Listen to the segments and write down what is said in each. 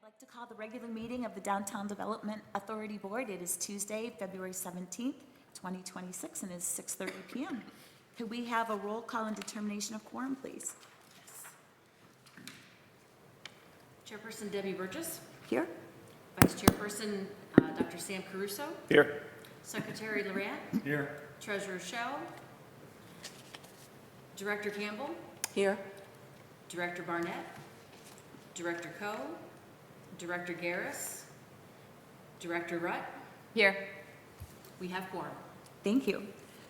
like to call the regular meeting of the Downtown Development Authority Board. It is Tuesday, February 17th, 2026, and it is 6:30 p.m. Could we have a roll call and determination of quorum, please? Chairperson Debbie Burgess, Here? Vice Chairperson Dr. Sam Caruso, Here. Secretary Laurent, Here. Treasurer Shell, Director Campbell, Here. Director Barnett, Director Coe, Director Garris, Director Rutt. Here. We have quorum. Thank you.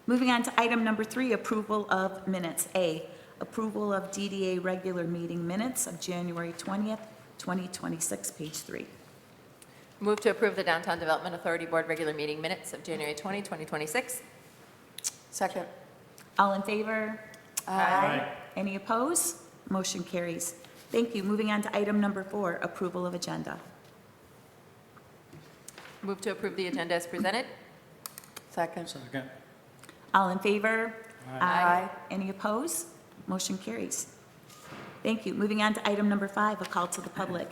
Moving on to item number 3, approval of minutes. A, approval of DDA regular meeting minutes of January 20th, 2026, page 3. Move to approve the Downtown Development Authority Board regular meeting minutes of January 20, 2026. Second. All in favor? Aye. Any opposed? Motion carries. Thank you. Moving on to item number 4, approval of agenda. Move to approve the agenda as presented. Second. Second. All in favor? Aye. Any opposed? Motion carries. Thank you. Moving on to item number 5, a call to the public.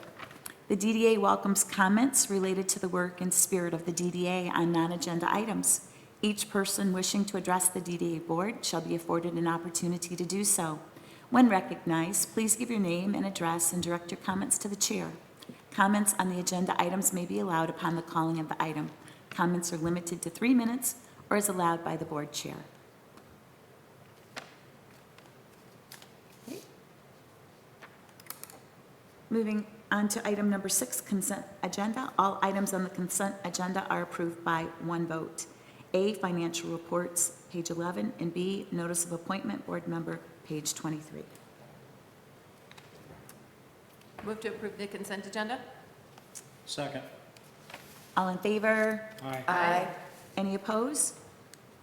The DDA welcomes comments related to the work and spirit of the DDA on non-agenda items. Each person wishing to address the DDA board shall be afforded an opportunity to do so. When recognized, please give your name and address and direct your comments to the chair. Comments on the agenda items may be allowed upon the calling of the item. Comments are limited to 3 minutes or is allowed by the board chair. Okay. Moving on to item number 6, consent agenda. All items on the consent agenda are approved by one vote. A, financial reports, page 11, and B, notice of appointment, board member, page 23. Move to approve the consent agenda. Second. All in favor? Aye. Any opposed?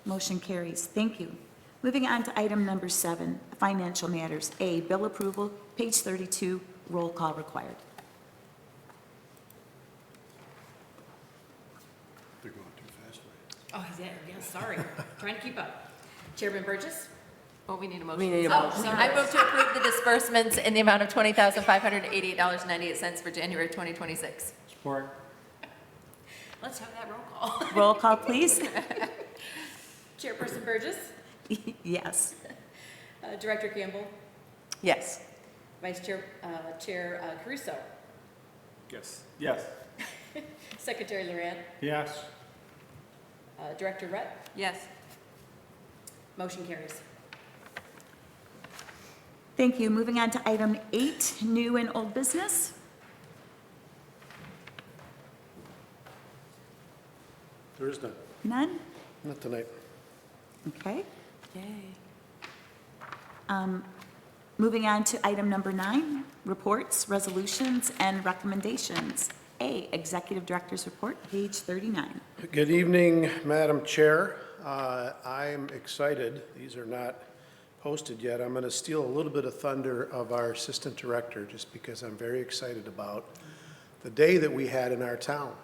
Motion carries. Thank you. Moving on to item number 7, financial matters. A, bill approval, page 32, roll call required. They're going too fast. Oh, he's there. Yes, sorry. Trying to keep up. Chairman Burgess. Oh, we need a motion. We need a Oh, motion. sorry. I move to approve the disbursements in the amount of $20,588.98 for January 2026. Support. Let's have that roll call. Roll call, please. Chairperson Burgess, Yes. Director Campbell, Yes. Vice Chair Caruso, Yes. Yes. Secretary Laurent, Yes. Director Rutt. Yes. Motion carries. Thank you. Moving on to item 8, new and old business. There is none. None? Not tonight. Okay. Yay. Moving on to item number 9, reports, resolutions, and recommendations. A, Executive Director's Report, page 39. Good evening, Madam Chair. I'm excited. These are not posted yet. I'm going to steal a little bit of thunder of our Assistant Director just because I'm very excited about the day that we had in our town.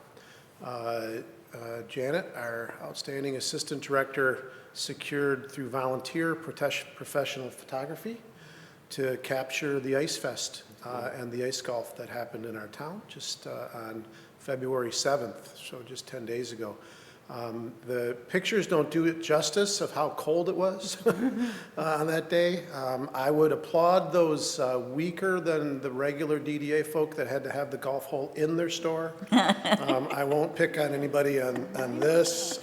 Janet, our outstanding Assistant Director, secured through volunteer professional photography to capture the Ice Fest and the ice golf that happened in our town just on February 7th, so just 10 days ago. The pictures don't do it justice of how cold it was on that day. I would applaud those weaker than the regular DDA folk that had to have the golf hole in their store. I won't pick on anybody on this.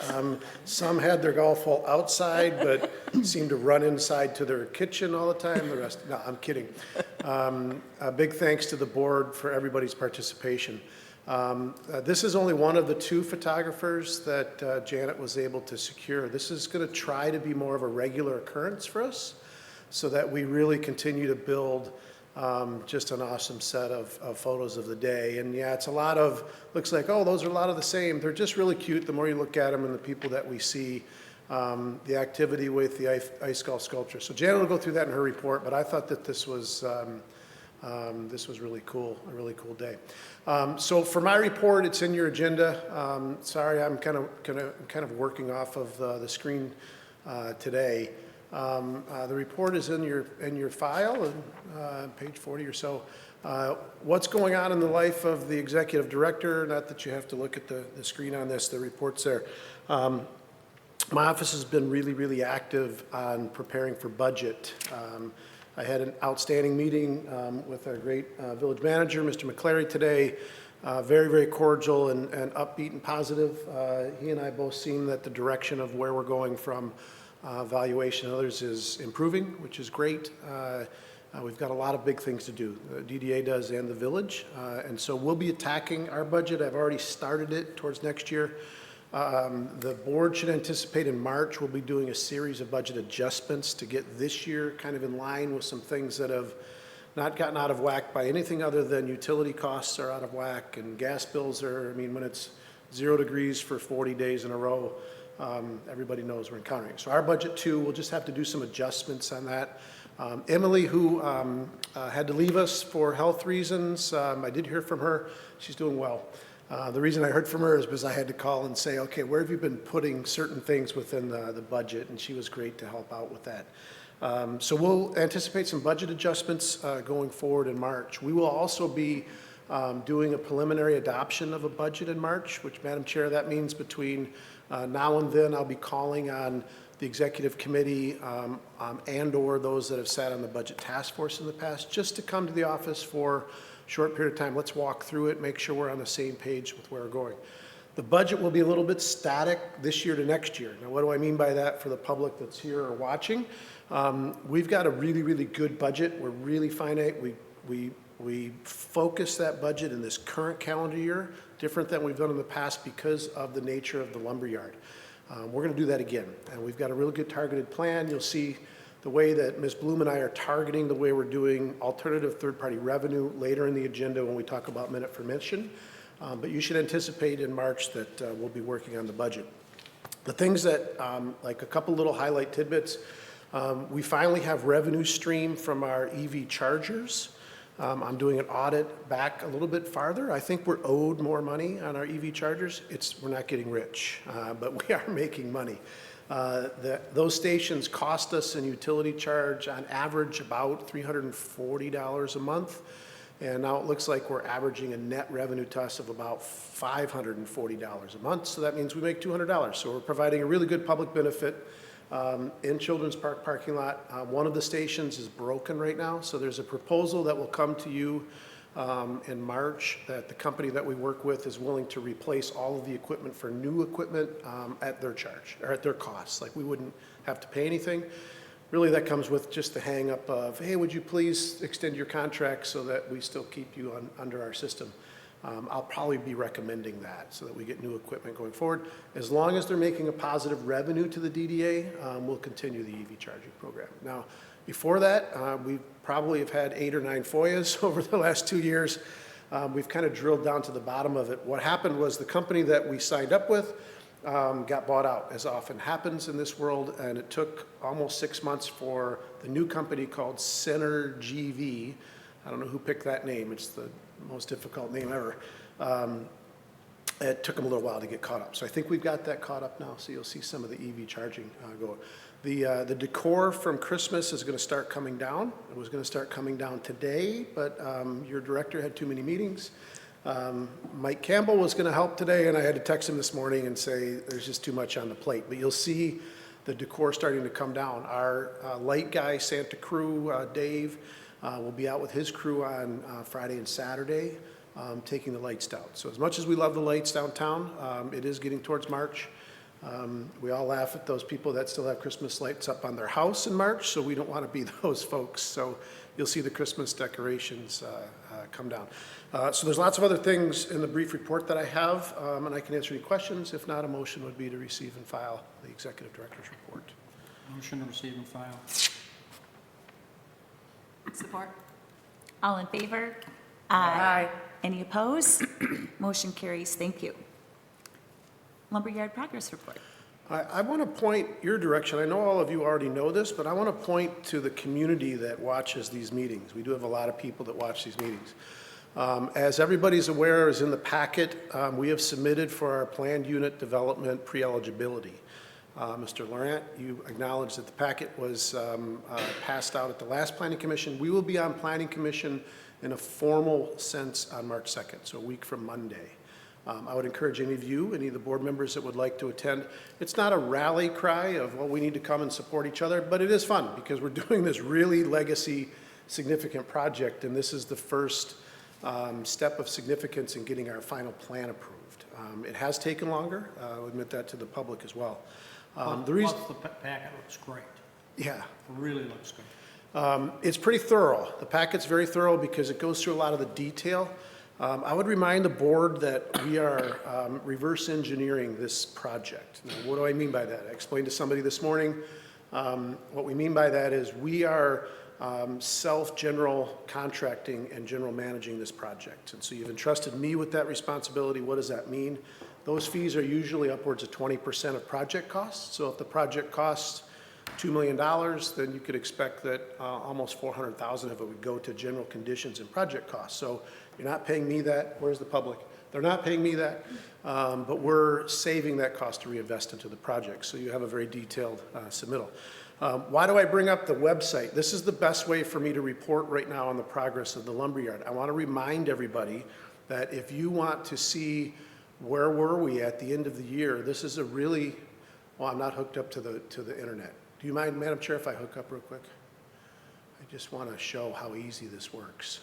Some had their golf hole outside, but seemed to run inside to their kitchen all the time. The rest, no, I'm kidding. A big thanks to the board for everybody's participation. This is only one of the 2 photographers that Janet was able to secure. This is going to try to be more of a regular occurrence for us so that we really continue to build just an awesome set of photos of the day. And yeah, it's a lot of, looks like, oh, those are a lot of the same. They're just really cute the more you look at them and the people that we see, the activity with the ice golf sculpture. So Janet will go through that in her report, but I thought that this was really cool, a really cool day. So for my report, it's in your agenda. Sorry, I'm kind of working off of the screen today. The report is in your file, and page 40 or so. What's going on in the life of the executive director? Not that you have to look at the screen on this, the report's there. My office has been really active on preparing for budget. I had an outstanding meeting with our great village manager, Mr. McClary, today. Very cordial and upbeat and positive. He and I both seen that the direction of where we're going from valuation and others is improving, which is great. We've got a lot of big things to do. The DDA does and the village. And so we'll be attacking our budget. I've already started it towards next year. The board should anticipate in March we'll be doing a series of budget adjustments to get this year kind of in line with some things that have not gotten out of whack by anything other than utility costs are out of whack and gas bills are, I mean, when it's 0 degrees for 40 days in a row, everybody knows we're encountering. So our budget too, we'll just have to do some adjustments on that. Emily, who had to leave us for health reasons, I did hear from her. She's doing well. The reason I heard from her is because I had to call and say, okay, where have you been putting certain things within the budget? And she was great to help out with that. So we'll anticipate some budget adjustments going forward in March. We will also be doing a preliminary adoption of a budget in March, which, Madam Chair, that means between now and then I'll be calling on the executive committee and/or those that have sat on the budget task force in the past, just to come to the office for short period of time. Let's walk through it, make sure we're on the same page with where we're going. The budget will be a little bit static this year to next year. Now, what do I mean by that for the public that's here or watching? We've got a really good budget. We're really finite. We focus that budget in this current calendar year, different than we've done in the past because of the nature of the lumberyard. We're going to do that again, and we've got a really good targeted plan. You'll see the way that Ms. Bloom and I are targeting the way we're doing alternative third-party revenue later in the agenda when we talk about minute for mission. But you should anticipate in March that we'll be working on the budget. The things that, like a couple little highlight tidbits, we finally have revenue stream from our EV chargers. I'm doing an audit back a little bit farther. I think we're owed more money on our EV chargers. We're not getting rich, but we are making money. Those stations cost us in utility charge on average about $340 a month. And now it looks like we're averaging a net revenue to us of about $540 a month. So that means we make $200. So we're providing a really good public benefit in Children's Park parking lot. One of the stations is broken right now. So there's a proposal that will come to you in March that the company that we work with is willing to replace all of the equipment for new equipment at their charge or at their cost. Like we wouldn't have to pay anything. Really, that comes with just the hang up of, hey, would you please extend your contract so that we still keep you under our system? I'll probably be recommending that so that we get new equipment going forward. As long as they're making a positive revenue to the DDA, we'll continue the EV charging program. Now, before that, we probably have had 8 or 9 FOIAs over the last 2 years. We've kind of drilled down to the bottom of it. What happened was the company that we signed up with got bought out, as often happens in this world, and it took almost 6 months for the new company called Center GV. I don't know who picked that name. It's the most difficult name ever. It took them a little while to get caught up. So I think we've got that caught up now, so you'll see some of the EV charging go. The decor from Christmas is going to start coming down. It was going to start coming down today, but your director had too many meetings. Mike Campbell was going to help today, and I had to text him this morning and say there's just too much on the plate. But you'll see the decor starting to come down. Our light guy, Santa Crew, Dave, will be out with his crew on Friday and Saturday, taking the lights down. So as much as we love the lights downtown, it is getting towards March. We all laugh at those people that still have Christmas lights up on their house in March, so we don't want to be those folks. So you'll see the Christmas decorations come down. So there's lots of other things in the brief report that I have, and I can answer any questions. If not, a motion would be to receive and file the executive director's report. Motion to receive and file. Support. All in favor? Aye. Any opposed? Motion carries. Thank you. Lumberyard progress report. I want to point your direction. I know all of you already know this, but I want to point to the community that watches these meetings. We do have a lot of people that watch these meetings. As everybody's aware, is in the packet, we have submitted for our planned unit development pre-eligibility. Mr. Laurent, you acknowledged that the packet was passed out at the last Planning Commission. We will be on Planning Commission in a formal sense on March 2nd, so a week from Monday. I would encourage any of you, any of the board members that would like to attend. It's not a rally cry of, well, we need to come and support each other, but it is fun because we're doing this really legacy significant project, and this is the first step of significance in getting our final plan approved. It has taken longer. I'll admit that to the public as well. The reason, Plus, the packet looks great. yeah, It really looks good. it's pretty thorough. The packet's very thorough because it goes through a lot of the detail. I would remind the board that we are reverse engineering this project. Now, what do I mean by that? I explained to somebody this morning. What we mean by that is we are self-general contracting and general managing this project. And so you've entrusted me with that responsibility. What does that mean? Those fees are usually upwards of 20% of project costs. So if the project costs $2 million, then you could expect that almost $400,000 of it would go to general conditions and project costs. So you're not paying me that. Where's the public? They're not paying me that, but we're saving that cost to reinvest into the project. So you have a very detailed submittal. Why do I bring up the website? This is the best way for me to report right now on the progress of the lumberyard. I want to remind everybody that if you want to see where were we at the end of the year, this is a really, well, I'm not hooked up to the internet. Do you mind, Madam Chair, if I hook up real quick? I just want to show how easy this works.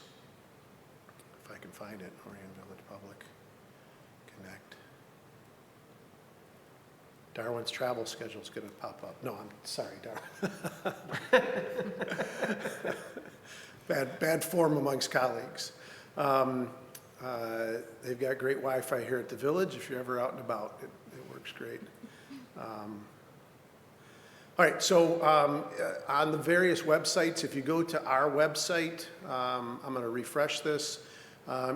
If I can find it, Orion Village Public, connect. Darwin's travel schedule is going to pop up. No, I'm sorry, Darwin. Bad form amongst colleagues. They've got great Wi-Fi here at the village. If you're ever out and about, it works great. All right, so on the various websites, if you go to our website, I'm going to refresh this.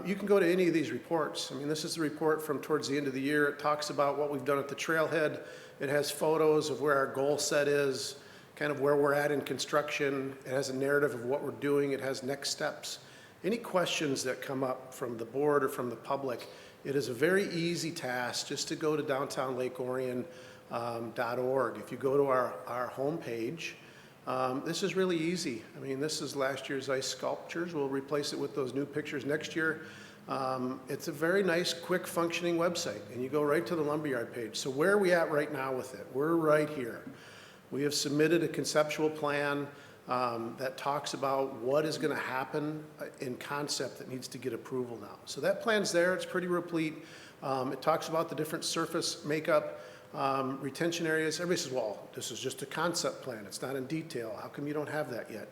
You can go to any of these reports. I mean, this is the report from towards the end of the year. It talks about what we've done at the trailhead. It has photos of where our goal set is, kind of where we're at in construction. It has a narrative of what we're doing. It has next steps. Any questions that come up from the board or from the public, it is a very easy task just to go to downtownlakeorion.org. If you go to our homepage, this is really easy. I mean, this is last year's ice sculptures. We'll replace it with those new pictures next year. It's a very nice, quick functioning website, and you go right to the lumberyard page. So where are we at right now with it? We're right here. We have submitted a conceptual plan that talks about what is going to happen in concept that needs to get approval now. So that plan's there. It's pretty replete. It talks about the different surface makeup, retention areas. Everybody says, well, this is just a concept plan. It's not in detail. How come you don't have that yet?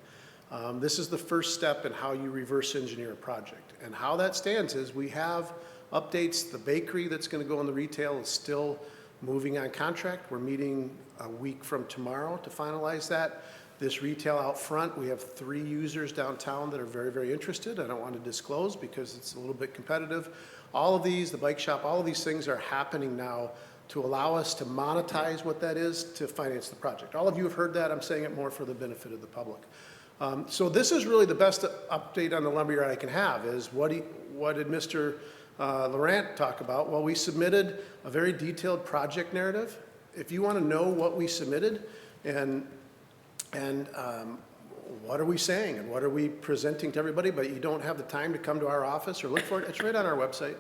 This is the first step in how you reverse engineer a project. And how that stands is we have updates. The bakery that's going to go in the retail is still moving on contract. We're meeting a week from tomorrow to finalize that. This retail out front, we have 3 users downtown that are very, very interested. I don't want to disclose because it's a little bit competitive. All of these, the bike shop, all of these things are happening now to allow us to monetize what that is to finance the project. All of you have heard that. I'm saying it more for the benefit of the public. So this is really the best update on the lumberyard I can have is what did Mr. Laurent talk about? Well, we submitted a very detailed project narrative. If you want to know what we submitted and what are we saying and what are we presenting to everybody, but you don't have the time to come to our office or look for it, it's right on our website.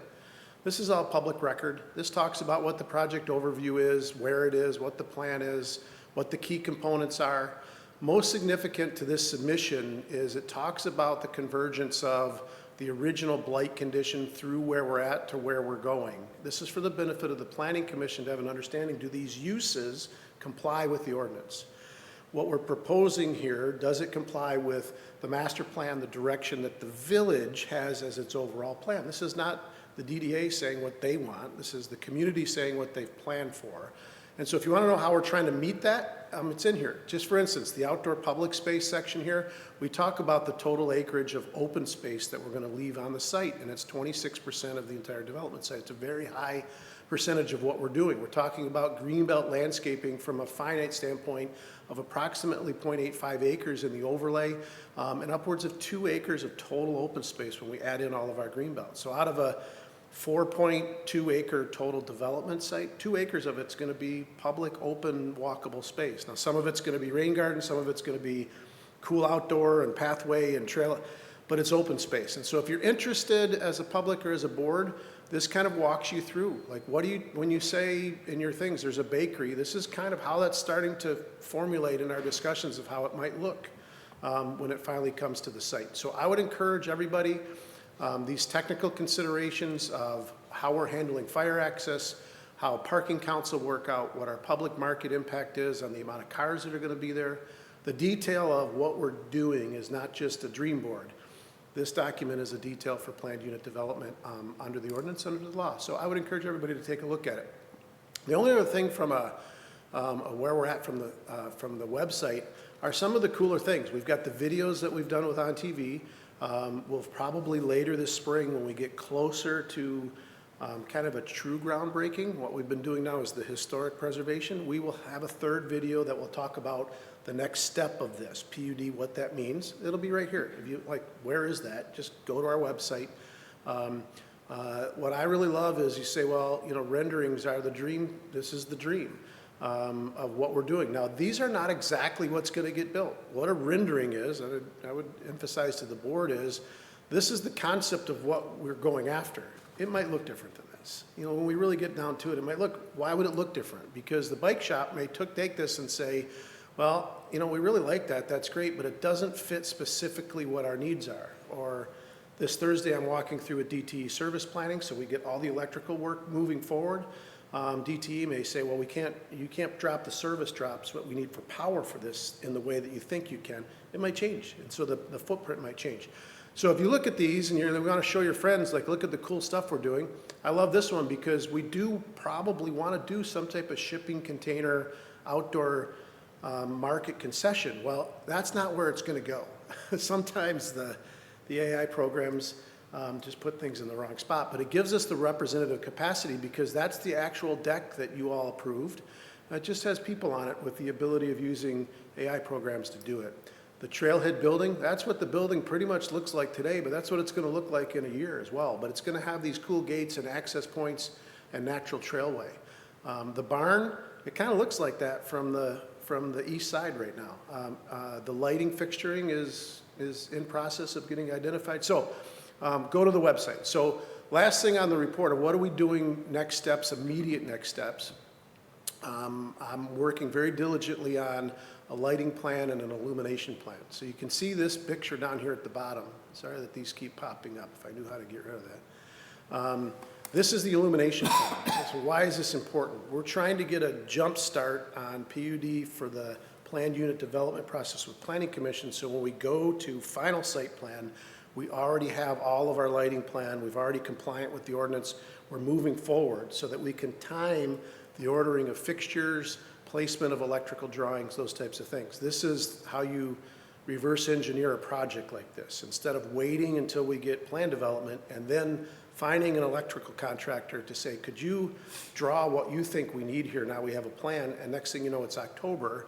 This is all public record. This talks about what the project overview is, where it is, what the plan is, what the key components are. Most significant to this submission is it talks about the convergence of the original blight condition through where we're at to where we're going. This is for the benefit of the Planning Commission to have an understanding, do these uses comply with the ordinance? What we're proposing here, does it comply with the master plan, the direction that the village has as its overall plan? This is not the DDA saying what they want. This is the community saying what they've planned for. And so if you want to know how we're trying to meet that, it's in here. Just for instance, the outdoor public space section here, we talk about the total acreage of open space that we're going to leave on the site, and it's 26% of the entire development site. It's a very high percentage of what we're doing. We're talking about greenbelt landscaping from a finite standpoint of approximately 0.85 acres in the overlay, and upwards of 2 acres of total open space when we add in all of our greenbelt. So out of a 4.2 acre total development site, 2 acres of it's going to be public, open, walkable space. Now, some of it's going to be rain garden, some of it's going to be cool outdoor and pathway and trail. but it's open space. And so if you're interested as a public or as a board, this kind of walks you through, like what do you, when you say in your things, there's a bakery, this is kind of how that's starting to formulate in our discussions of how it might look when it finally comes to the site. So I would encourage everybody, these technical considerations of how we're handling fire access, how parking counts will work out, what our public market impact is on the amount of cars that are going to be there. The detail of what we're doing is not just a dream board. This document is a detail for planned unit development under the ordinance, under the law. So I would encourage everybody to take a look at it. The only other thing from where we're at from the website are some of the cooler things. We've got the videos that we've done with On TV. We'll probably later this spring, when we get closer to kind of a true groundbreaking, what we've been doing now is the historic preservation. We will have a third video that will talk about the next step of this, PUD, what that means. It'll be right here. If you like, where is that? Just go to our website. What I really love is you say, well, you know, renderings are the dream. This is the dream of what we're doing. Now, these are not exactly what's going to get built. What a rendering is, I would emphasize to the board, is this is the concept of what we're going after. It might look different than this. You know, when we really get down to it, it might look, why would it look different? Because the bike shop may take this and say, well, you know, we really like that, that's great, but it doesn't fit specifically what our needs are. Or this Thursday, I'm walking through a DTE service planning, so we get all the electrical work moving forward. DTE may say, well, you can't drop the service drops, what we need for power for this in the way that you think you can. It might change, and so the footprint might change. So if you look at these and we want to show your friends, like, look at the cool stuff we're doing. I love this one because we do probably want to do some type of shipping container outdoor market concession. Well, that's not where it's going to go. Sometimes the AI programs just put things in the wrong spot, but it gives us the representative capacity because that's the actual deck that you all approved. It just has people on it with the ability of using AI programs to do it. The trailhead building, that's what the building pretty much looks like today, but that's what it's going to look like in a year as well. But it's going to have these cool gates and access points and natural trailway. The barn, it kind of looks like that from the east side right now. The lighting fixturing is in process of getting identified. So go to the website. So last thing on the report of what are we doing next steps, immediate next steps. I'm working very diligently on a lighting plan and an illumination plan. So you can see this picture down here at the bottom. Sorry that these keep popping up. If I knew how to get rid of that. This is the illumination plan. So why is this important? We're trying to get a jump start on PUD for the planned unit development process with Planning Commission. So when we go to final site plan, we already have all of our lighting plan. We've already compliant with the ordinance. We're moving forward so that we can time the ordering of fixtures, placement of electrical drawings, those types of things. This is how you reverse engineer a project like this. Instead of waiting until we get plan development and then finding an electrical contractor to say, could you draw what you think we need here? Now we have a plan, and next thing you know, it's October.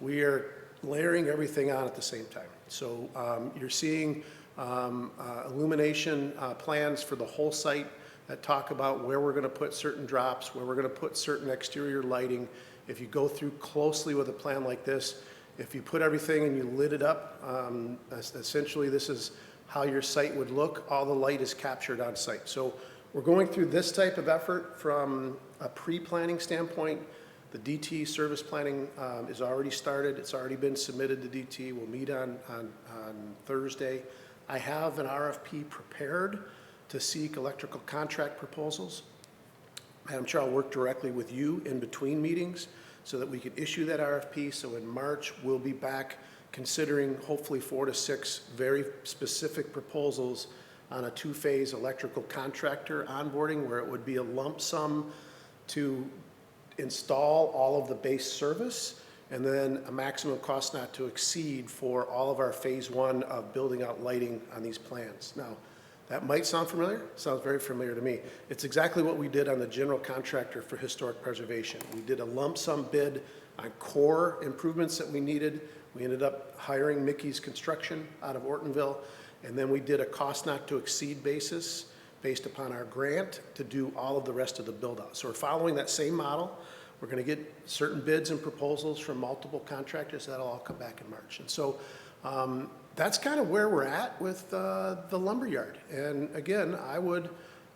We are layering everything on at the same time. So you're seeing illumination plans for the whole site that talk about where we're going to put certain drops, where we're going to put certain exterior lighting. If you go through closely with a plan like this, if you put everything and you lit it up, essentially this is how your site would look. All the light is captured on site. So we're going through this type of effort from a pre-planning standpoint. The DT service planning is already started. It's already been submitted to DT. We'll meet on Thursday. I have an RFP prepared to seek electrical contract proposals. Madam Chair, I'll work directly with you in between meetings so that we can issue that RFP. So in March, we'll be back considering hopefully 4 to 6 very specific proposals on a 2-phase electrical contractor onboarding where it would be a lump sum to install all of the base service and then a maximum cost not to exceed for all of our phase 1 of building out lighting on these plans. Now, that might sound familiar. It sounds very familiar to me. It's exactly what we did on the general contractor for historic preservation. We did a lump sum bid on core improvements that we needed. We ended up hiring Mickey's Construction out of Ortonville, and then we did a cost not to exceed basis based upon our grant to do all of the rest of the build out. So we're following that same model. We're going to get certain bids and proposals from multiple contractors. That'll all come back in March. And so That's kind of where we're at with the lumberyard. And again, I would,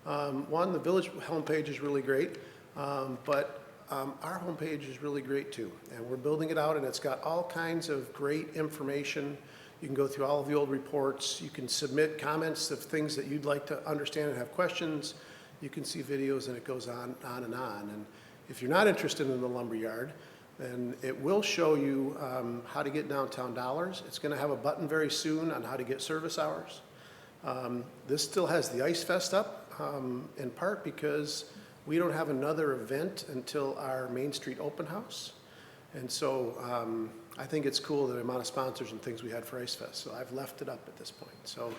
the village homepage is really great, but our homepage is really great too. And we're building it out, and it's got all kinds of great information. You can go through all of the old reports. You can submit comments of things that you'd like to understand and have questions. You can see videos, and it goes on and on. And if you're not interested in the lumberyard, then it will show you how to get downtown dollars. It's going to have a button very soon on how to get service hours. This still has the Ice Fest up, in part because we don't have another event until our Main Street open house. And so I think it's cool the amount of sponsors and things we had for Ice Fest. So I've left it up at this point. So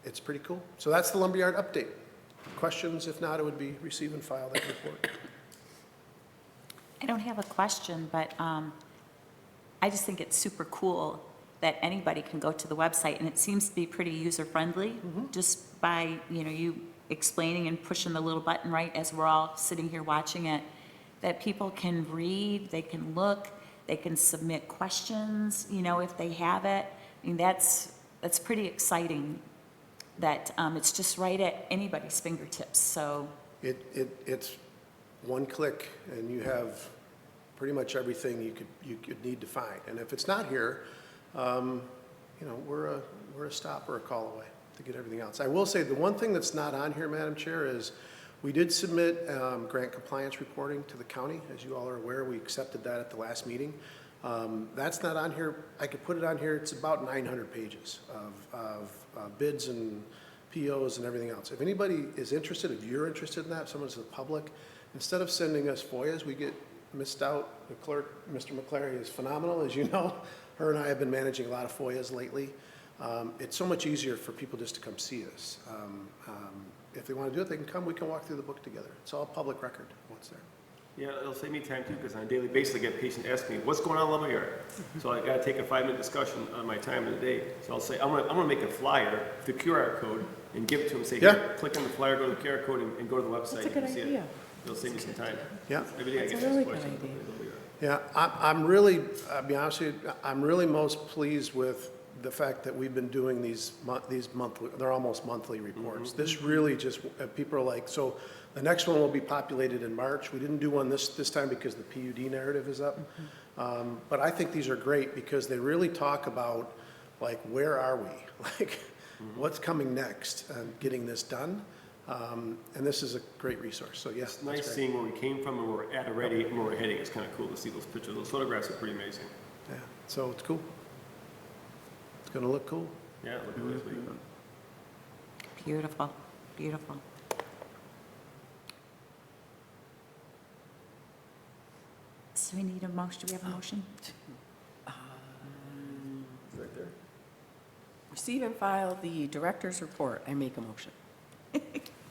it's pretty cool. So that's the lumberyard update. Questions? If not, it would be receive and file that report. I don't have a question, but I just think it's super cool that anybody can go to the website, and it seems to be pretty user-friendly, just by, you explaining and pushing the little button right as we're all sitting here watching it, that people can read, they can look, they can submit questions, if they have it. I mean, that's pretty exciting that it's just right at anybody's fingertips, so. It's one click, and you have pretty much everything you could need to find. And if it's not here, we're a stop or a call away to get everything else. I will say the one thing that's not on here, Madam Chair, is we did submit grant compliance reporting to the county. As you all are aware, we accepted that at the last meeting. That's not on here. I could put it on here. It's about 900 pages of bids and POs and everything else. If anybody is interested, if you're interested in that, if someone's the public, instead of sending us FOIAs, we get missed out. The clerk, Mr. McClary, is phenomenal, as you know. Her and I have been managing a lot of FOIAs lately. It's so much easier for people just to come see us. If they want to do it, they can come. We can walk through the book together. It's all public record, what's there. Yeah, it'll save me time too, because on a daily basis, I get patients asking me, what's going on in lumberyard? So I gotta take a 5-minute discussion on my time of the day. So I'll say, I'm gonna make a flyer, the QR code, and give it to them, say, Yeah. here, click on the flyer, go to the QR code, and go to the website. That's a good and see idea. it. It'll save me some time. Yeah. Every day I That's get a really asked good questions. idea. Yeah, I'm really, I'll be honest with you, I'm really most pleased with the fact that we've been doing these monthly, they're almost monthly reports. This really just, people are like, so the next one will be populated in March. We didn't do one this time because the PUD narrative is up. But I think these are great because they really talk about, like, where are we? Like, what's coming next and getting this done? And this is a great resource, so yes. It's nice seeing where we came from and where we're at already and where we're heading. It's kind of cool to see those pictures. Those photographs are pretty amazing. Yeah, so it's cool. It's gonna look cool. Yeah, look at this week. Beautiful, beautiful. So we need a motion, do we have a motion? Right there. Receive and file the director's report. I make a motion.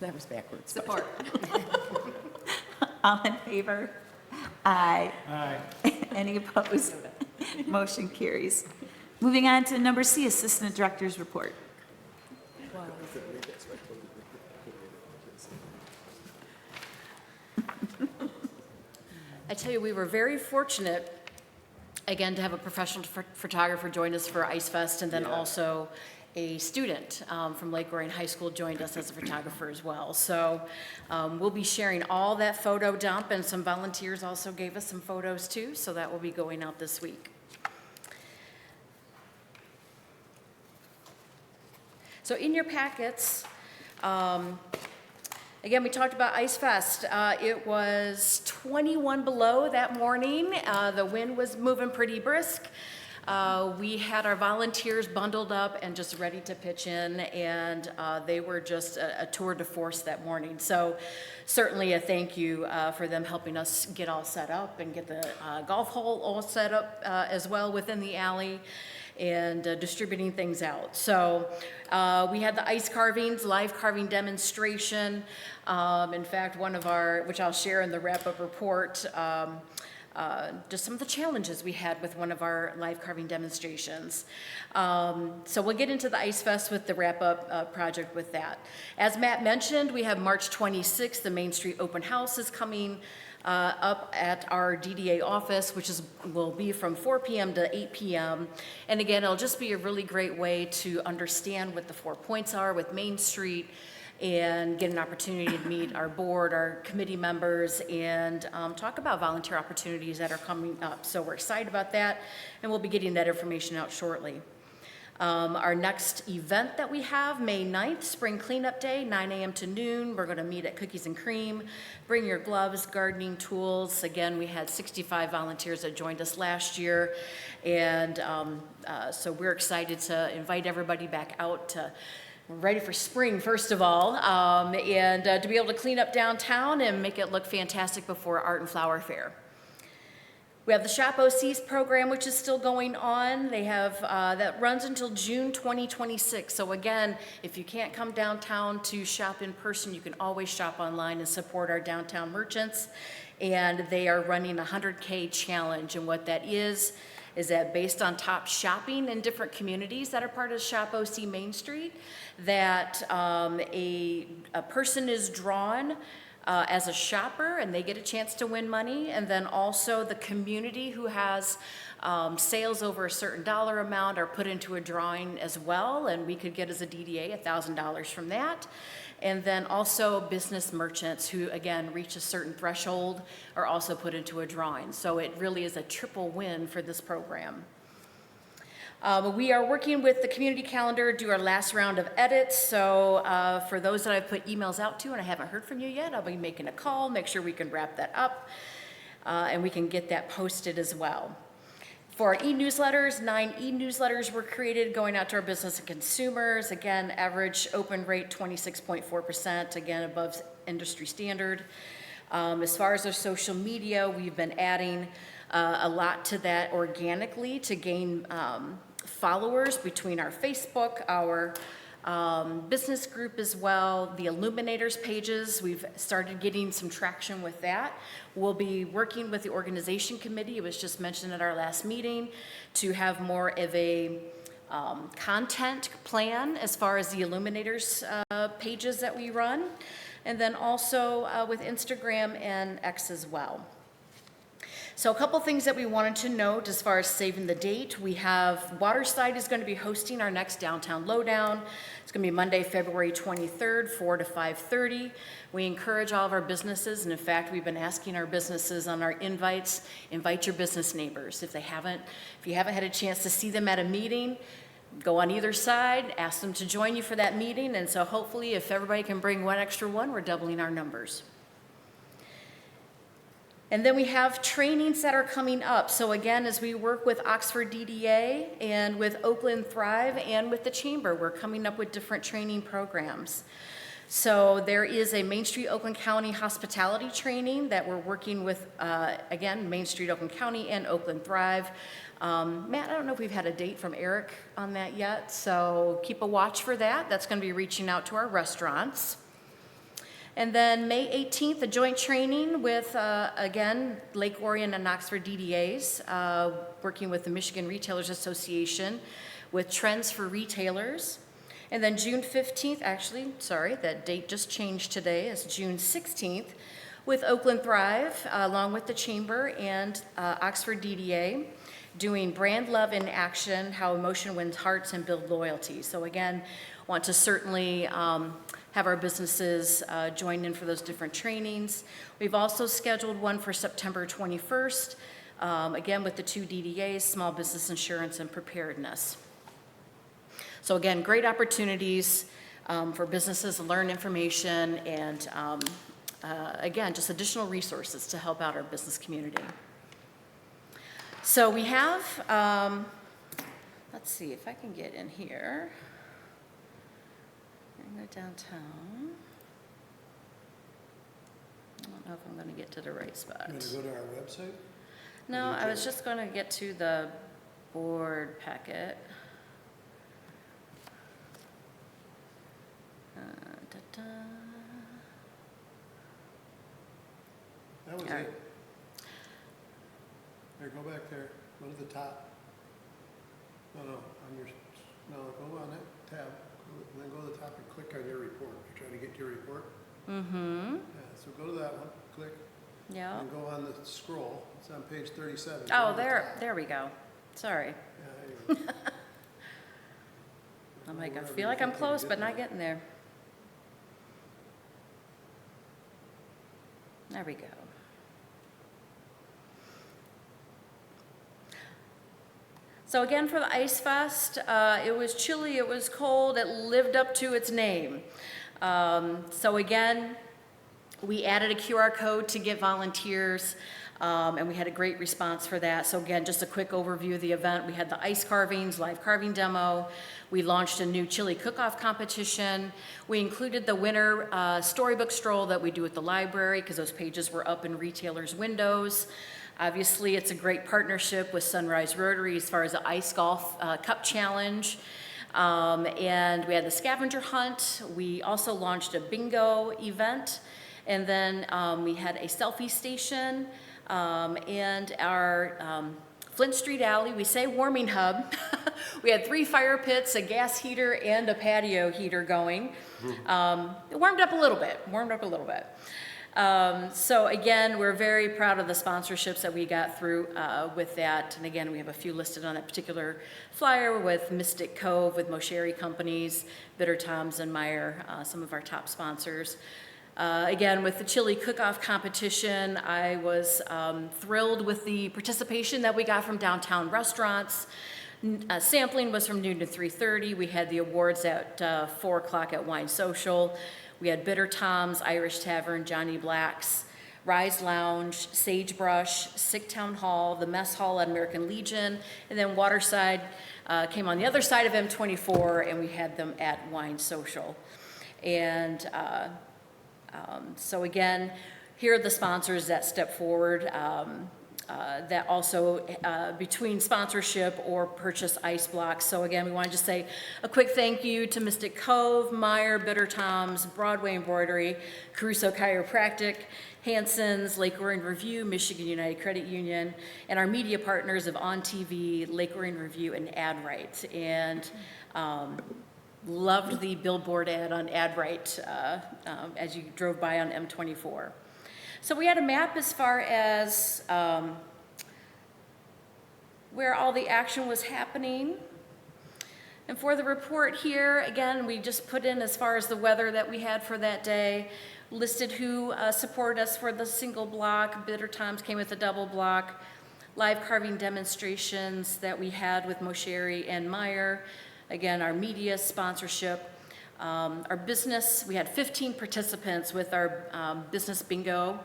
That was backwards. but- Support. All in favor? Aye. Aye. Any opposed? Motion carries. Moving on to number C, Assistant Director's Report. I tell you, we were very fortunate, again, to have a professional photographer join us for Ice Fest, and then also a student from Lake Orion High School joined us as a photographer as well. So we'll be sharing all that photo dump, and some volunteers also gave us some photos too, so that will be going out this week. So in your packets, again, we talked about Ice Fest. It was 21 below that morning. The wind was moving pretty brisk. We had our volunteers bundled up and just ready to pitch in, and they were just a tour de force that morning. So certainly a thank you for them helping us get all set up and get the golf hole all set up as well within the alley, and distributing things out. So we had the ice carvings, live carving demonstration. In fact, one of our, which I'll share in the wrap-up report, just some of the challenges we had with one of our live carving demonstrations. So we'll get into the Ice Fest with the wrap-up project with that. As Matt mentioned, we have March 26th, the Main Street Open House is coming up at our DDA office, which will be from 4 p.m. to 8 p.m. And again, it'll just be a really great way to understand what the 4 points are with Main Street and get an opportunity to meet our board, our committee members, and talk about volunteer opportunities that are coming up. So we're excited about that, and we'll be getting that information out shortly. Our next event that we have, May 9th, Spring Cleanup Day, 9 a.m. to noon. We're going to meet at Cookies and Cream. Bring your gloves, gardening tools. Again, we had 65 volunteers that joined us last year. And so we're excited to invite everybody back out to ready for spring, first of all, and to be able to clean up downtown and make it look fantastic before Art and Flower Fair. We have the Shop OCs program, which is still going on. They have, that runs until June 2026. So again, if you can't come downtown to shop in person, you can always shop online and support our downtown merchants. And they are running a 100K challenge. And what that is that based on top shopping in different communities that are part of Shop OC Main Street, that a person is drawn as a shopper, and they get a chance to win money. And then also the community who has sales over a certain dollar amount are put into a drawing as well, and we could get as a DDA $1,000 from that. And then also business merchants who, again, reach a certain threshold are also put into a drawing. So it really is a triple win for this program. We are working with the community calendar, do our last round of edits. So for those that I've put emails out to and I haven't heard from you yet, I'll be making a call, make sure we can wrap that up, and we can get that posted as well. For our e-newsletters, 9 e-newsletters were created going out to our business and consumers. Again, average open rate 26.4%, again above industry standard. As far as our social media, we've been adding a lot to that organically to gain followers between our Facebook, our business group as well, the Illuminators pages. We've started getting some traction with that. We'll be working with the organization committee, it was just mentioned at our last meeting, to have more of a content plan as far as the Illuminators pages that we run, and then also with Instagram and X as well. So a couple things that we wanted to note as far as saving the date. We have Waterside is going to be hosting our next Downtown Lowdown. It's going to be Monday, February 23rd, 4 to 5:30. We encourage all of our businesses, and in fact, we've been asking our businesses on our invites, invite your business neighbors. If you haven't had a chance to see them at a meeting, go on either side, ask them to join you for that meeting, and so hopefully if everybody can bring one extra one, we're doubling our numbers. And then we have trainings that are coming up. So again, as we work with Oxford DDA and with Oakland Thrive and with the Chamber, we're coming up with different training programs. So there is a Main Street Oakland County hospitality training that we're working with, again, Main Street Oakland County and Oakland Thrive. Matt, I don't know if we've had a date from Eric on that yet, so keep a watch for that. That's going to be reaching out to our restaurants. And then May 18th, a joint training with, again, Lake Orion and Oxford DDAs, working with the Michigan Retailers Association with Trends for Retailers. And then June 15th, actually, sorry, that date just changed today, it's June 16th, with Oakland Thrive, along with the Chamber and Oxford DDA, doing Brand Love in Action, How Emotion Wins Hearts and Build Loyalty. So again, want to certainly have our businesses join in for those different trainings. We've also scheduled one for September 21st, again with the 2 DDAs, Small Business Insurance and Preparedness. So again, great opportunities for businesses to learn information and again, just additional resources to help out our business community. So we have, let's see if I can get in here. Go downtown. I don't know if I'm going to get to the right spot. You want to go to our website? No, I was just going to get to the board packet. That was All right. it. There, go back there, go to the top. No, go on that tab. And then go to the top and click on your report. You're trying to get your report? Mm-hmm. Yeah, so go to that one, click, Yeah. And go on the scroll, it's on page 37. Oh, on the top. there we go. Sorry. Yeah, there you go. I'm like, I Wherever feel you like I'm think you close, get but not there. getting there. There we go. So again, for the Ice Fest, it was chilly, it was cold, it lived up to its name. So again, we added a QR code to get volunteers, and we had a great response for that. So again, just a quick overview of the event. We had the ice carvings, live carving demo. We launched a new chili cook-off competition. We included the winter storybook stroll that we do at the library because those pages were up in retailers' windows. Obviously, it's a great partnership with Sunrise Rotary as far as the Ice Golf Cup Challenge. And we had the scavenger hunt. We also launched a bingo event. And then we had a selfie station and our Flint Street Alley, we say warming hub. We had 3 fire pits, a gas heater, and a patio heater going. It warmed up a little bit, So again, we're very proud of the sponsorships that we got through with that. And again, we have a few listed on that particular flyer with Mystic Cove, with Mosheri Companies, Bitter Toms and Meyer, some of our top sponsors. Again, with the chili cook-off competition, I was thrilled with the participation that we got from downtown restaurants. Sampling was from noon to 3:30. We had the awards at 4 o'clock at Wine Social. We had Bitter Tom's, Irish Tavern, Johnny Black's, Rise Lounge, Sagebrush, Sick Town Hall, the Mess Hall at American Legion, and then Waterside came on the other side of M24, and we had them at Wine Social. And so again, here are the sponsors that step forward that also between sponsorship or purchase ice blocks. So again, we want to just say a quick thank you to Mystic Cove, Meyer, Bitter Toms, Broadway Embroidery, Caruso Chiropractic, Hanson's, Lake Orion Review, Michigan United Credit Union, and our media partners of On TV, Lake Orion Review, and Ad Right. And loved the billboard ad on Ad Right as you drove by on M24. So we had a map as far as where all the action was happening. And for the report here, again, we just put in as far as the weather that we had for that day, listed who supported us for the single block. Bitter Times came with a double block. Live carving demonstrations that we had with Mosheri and Meyer. Again, our media sponsorship. Our business, we had 15 participants with our business bingo.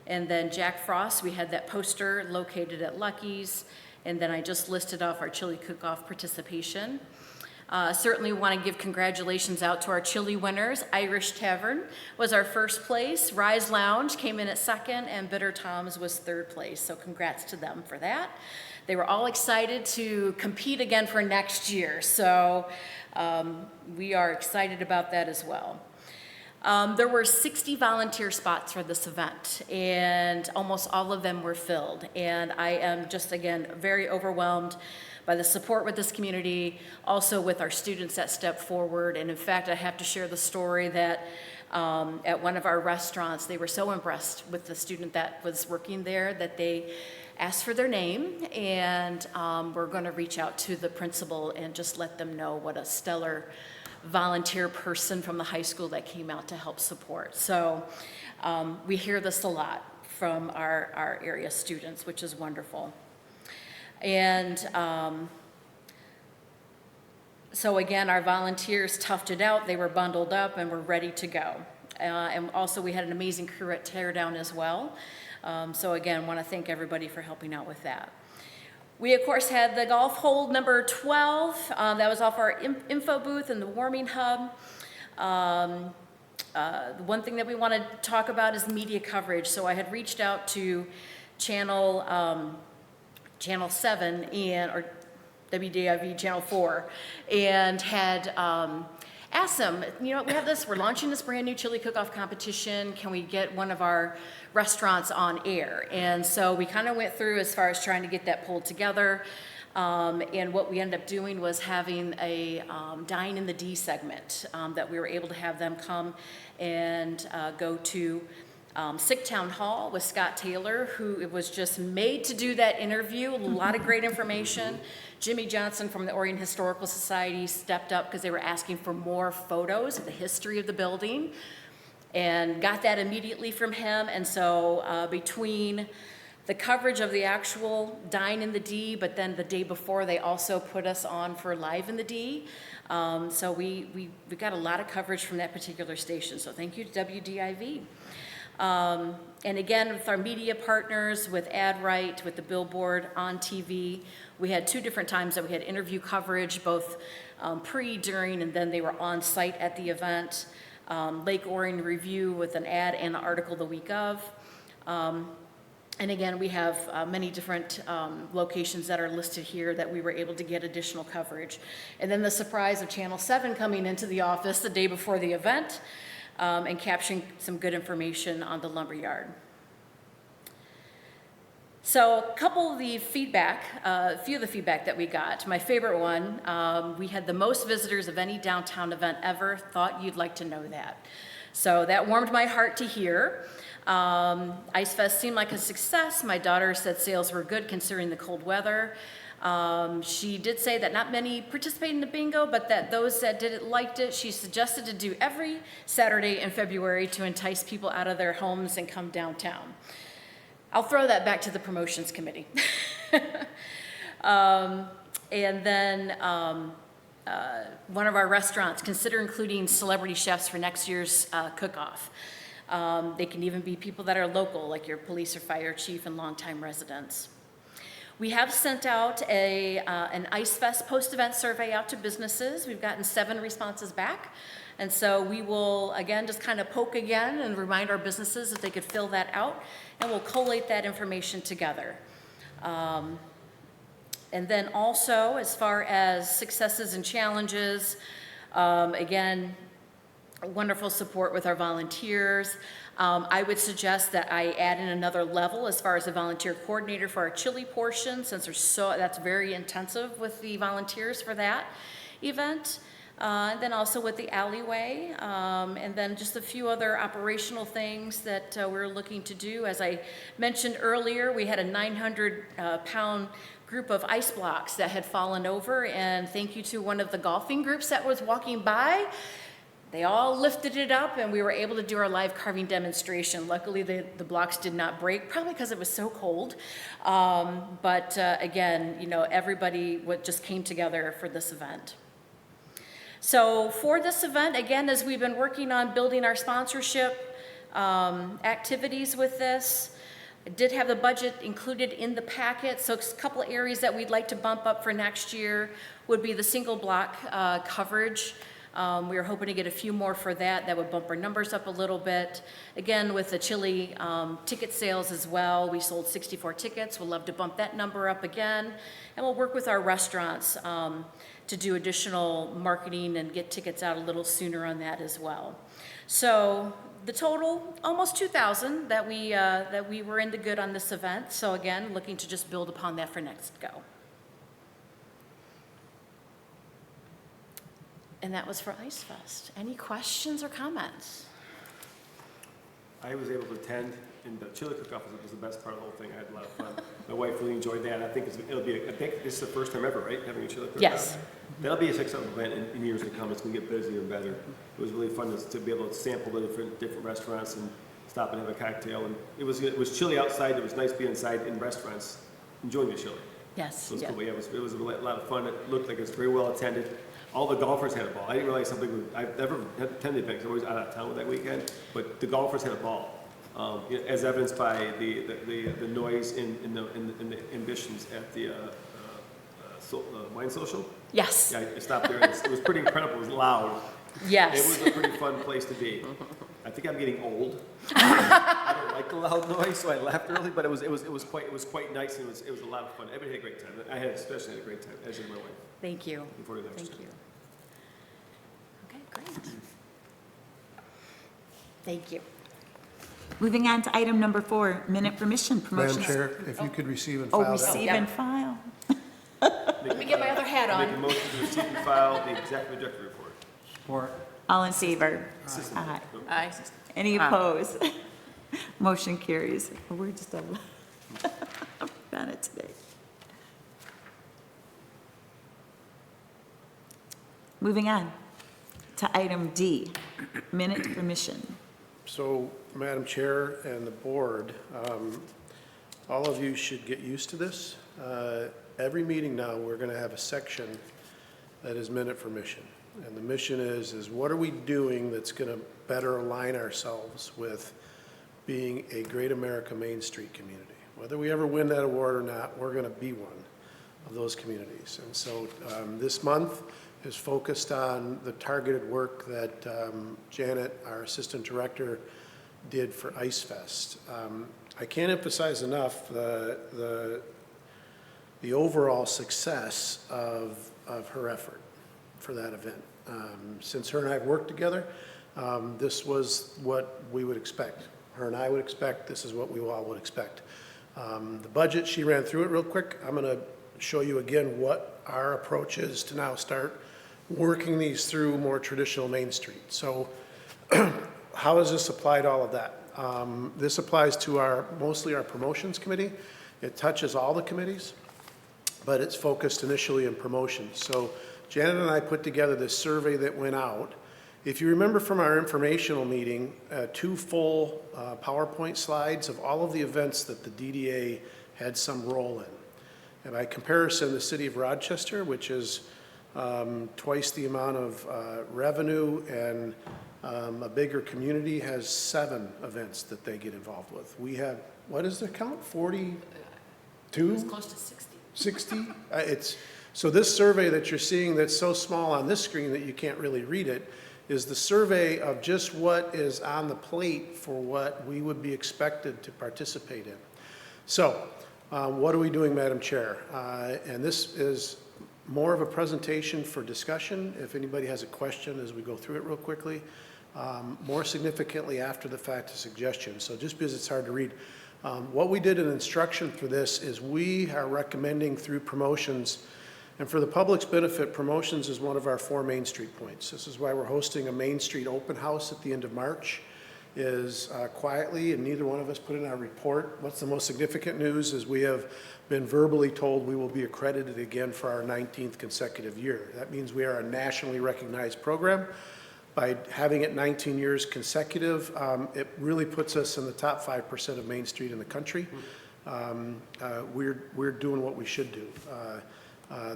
And then Jack Frost, we had that poster located at Lucky's. And then I just listed off our chili cook-off participation. Certainly want to give congratulations out to our chili winners. Irish Tavern was our first place. Rise Lounge came in at second, and Bitter Tom's was third place. So congrats to them for that. They were all excited to compete again for next year. So we are excited about that as well. There were 60 volunteer spots for this event, and almost all of them were filled. And I am just, again, very overwhelmed by the support with this community, also with our students that step forward. And in fact, I have to share the story that at one of our restaurants, they were so impressed with the student that was working there that they asked for their name, and we're going to reach out to the principal and just let them know what a stellar volunteer person from the high school that came out to help support. So we hear this a lot from our area students, which is wonderful. And so again, our volunteers toughed it out. They were bundled up and were ready to go. And also we had an amazing crew at Teardown as well. So again, want to thank everybody for helping out with that. We, of course, had the golf hole number 12. That was off our info booth in the warming hub. The one thing that we want to talk about is media coverage. So I had reached out to Channel 7 or WDIV Channel 4 and had asked them, you know, we're launching this brand new chili cook-off competition. Can we get one of our restaurants on air? And so we kind of went through as far as trying to get that pulled together. And what we ended up doing was having a Dine in the D segment that we were able to have them come and go to Sick Town Hall with Scott Taylor, who was just made to do that interview. A lot of great information. Jimmy Johnson from the Orion Historical Society stepped up because they were asking for more photos of the history of the building, and got that immediately from him. And so between the coverage of the actual Dine in the D, but then the day before, they also put us on for Live in the D. So we got a lot of coverage from that particular station. So thank you to WDIV. And again, with our media partners, with AdRight, with the Billboard on TV, we had 2 different times that we had interview coverage, both pre, during, and then they were on site at the event. Lake Orion Review with an ad and an article the week of. And again, we have many different locations that are listed here that we were able to get additional coverage. And then the surprise of Channel 7 coming into the office the day before the event and capturing some good information on the lumberyard. So a couple of the feedback, a few of the feedback that we got. My favorite one, we had the most visitors of any downtown event ever. Thought you'd like to know that. So that warmed my heart to hear. Ice Fest seemed like a success. My daughter said sales were good considering the cold weather. She did say that not many participated in the bingo, but that those that did it liked it. She suggested to do every Saturday in February to entice people out of their homes and come downtown. I'll throw that back to the promotions committee. And then one of our restaurants, consider including celebrity chefs for next year's cook-off. They can even be people that are local, like your police or fire chief and longtime residents. We have sent out an Ice Fest post-event survey out to businesses. We've gotten 7 responses back. And so we will, again, just kind of poke again and remind our businesses if they could fill that out, and we'll collate that information together. And then also, as far as successes and challenges, again, wonderful support with our volunteers. I would suggest that I add in another level as far as a volunteer coordinator for our chili portion, since that's very intensive with the volunteers for that event. And then also with the alleyway, and then just a few other operational things that we're looking to do. As I mentioned earlier, we had a 900-pound group of ice blocks that had fallen over, and thank you to one of the golfing groups that was walking by. They all lifted it up, and we were able to do our live carving demonstration. Luckily, the blocks did not break, probably because it was so cold. But again, you know, everybody just came together for this event. So for this event, again, as we've been working on building our sponsorship activities with this, I did have the budget included in the packet. So a couple areas that we'd like to bump up for next year would be the single block coverage. We were hoping to get a few more for that. That would bump our numbers up a little bit. Again, with the chili ticket sales as well, we sold 64 tickets. We'd love to bump that number up again. And we'll work with our restaurants to do additional marketing and get tickets out a little sooner on that as well. So the total, almost 2,000 that we were in the good on this event. So again, looking to just build upon that for next go. And that was for Ice Fest. Any questions or comments? I was able to attend, and the chili cook-off was the best part of the whole thing. I had a lot of fun. My wife really enjoyed that. I think it'll be, I think this is the first time ever, right, having a chili cook-off? Yes. That'll be a successful event in years to come. It's going to get busier and better. It was really fun to be able to sample the different restaurants and stop and have a cocktail. And it was chilly outside. It was nice being inside in restaurants enjoying the chili. Yes. So it's yeah. cool. Yeah, it was a lot of fun. It looked like it was very well attended. All the golfers had a ball. I didn't realize I've never attended events. I was always out of town that weekend, but the golfers had a ball, as evidenced by the noise in the ambitions at the wine social. Yes. Yeah, I stopped there. It was pretty incredible. It was loud. Yes. It was a pretty fun place to be. I think I'm getting old. I don't like the loud noise, so I left early. But it was quite nice. And it was a lot of fun. Everybody had a great time. I especially had a great time, as did my wife. Thank you. Looking forward to next Thank year. you. Okay, great. Thank you. Moving on to item number 4, minute permission, Madam promotions. Chair, if you could receive and file Oh, that. receive Yeah. and file. Let me get my other hat Make a on. motion to receive and file the executive director report. Support. All in favor? Aye. Aye. Any opposed? Motion carries. We're just double on it today. Moving on to item D, minute permission. So, Madam Chair and the board, all of you should get used to this. Every meeting now, we're going to have a section that is minute for mission. And the mission is what are we doing that's going to better align ourselves with being a great America Main Street community? Whether we ever win that award or not, we're going to be one of those communities. And so this month is focused on the targeted work that Janet, our Assistant Director, did for Ice Fest. I can't emphasize enough the overall success of her effort for that event. Since her and I have worked together, this was what we would expect. Her and I would expect, this is what we all would expect. The budget, she ran through it real quick. I'm going to show you again what our approach is to now start working these through more traditional Main Street. So how does this apply to all of that? This applies to mostly our promotions committee. It touches all the committees, but it's focused initially in promotions. So Janet and I put together this survey that went out. If you remember from our informational meeting, 2 full PowerPoint slides of all of the events that the DDA had some role in. And by comparison, the city of Rochester, which is twice the amount of revenue and a bigger community, has 7 events that they get involved with. We have, what is the count, 42? It's close to 60. 60? So this survey that you're seeing that's so small on this screen that you can't really read it is the survey of just what is on the plate for what we would be expected to participate in. So what are we doing, Madam Chair? And this is more of a presentation for discussion, if anybody has a question as we go through it real quickly. More significantly, after the fact, a suggestion. So just because it's hard to read. What we did in instruction for this is we are recommending through promotions, and for the public's benefit, promotions is one of our 4 Main Street points. This is why we're hosting a Main Street open house at the end of March, is quietly, and neither one of us put in our report. What's the most significant news is we have been verbally told we will be accredited again for our 19th consecutive year. That means we are a nationally recognized program. By having it 19 years consecutive, it really puts us in the top 5% of Main Street in the country. We're doing what we should do.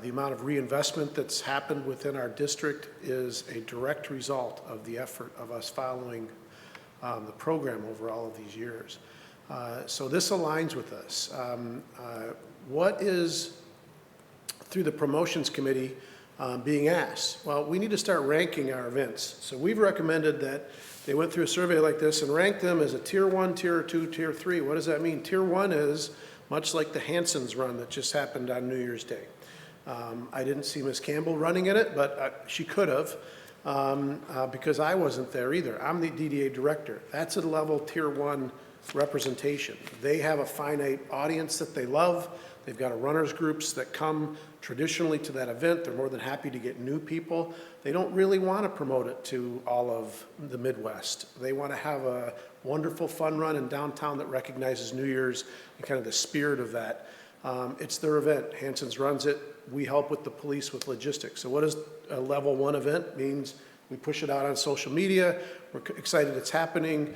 The amount of reinvestment that's happened within our district is a direct result of the effort of us following the program over all of these years. So this aligns with us. What is, through the promotions committee, being asked? Well, we need to start ranking our events. So we've recommended that they went through a survey like this and ranked them as a tier 1, tier 2, tier 3. What does that mean? Tier 1 is much like the Hanson's run that just happened on New Year's Day. I didn't see Ms. Campbell running in it, but she could have because I wasn't there either. I'm the DDA director. That's a level tier 1 representation. They have a finite audience that they love. They've got a runners groups that come traditionally to that event. They're more than happy to get new people. They don't really want to promote it to all of the Midwest. They want to have a wonderful fun run in downtown that recognizes New Year's and kind of the spirit of that. It's their event. Hanson's runs it. We help with the police with logistics. So what does a level 1 event? It means we push it out on social media. We're excited it's happening.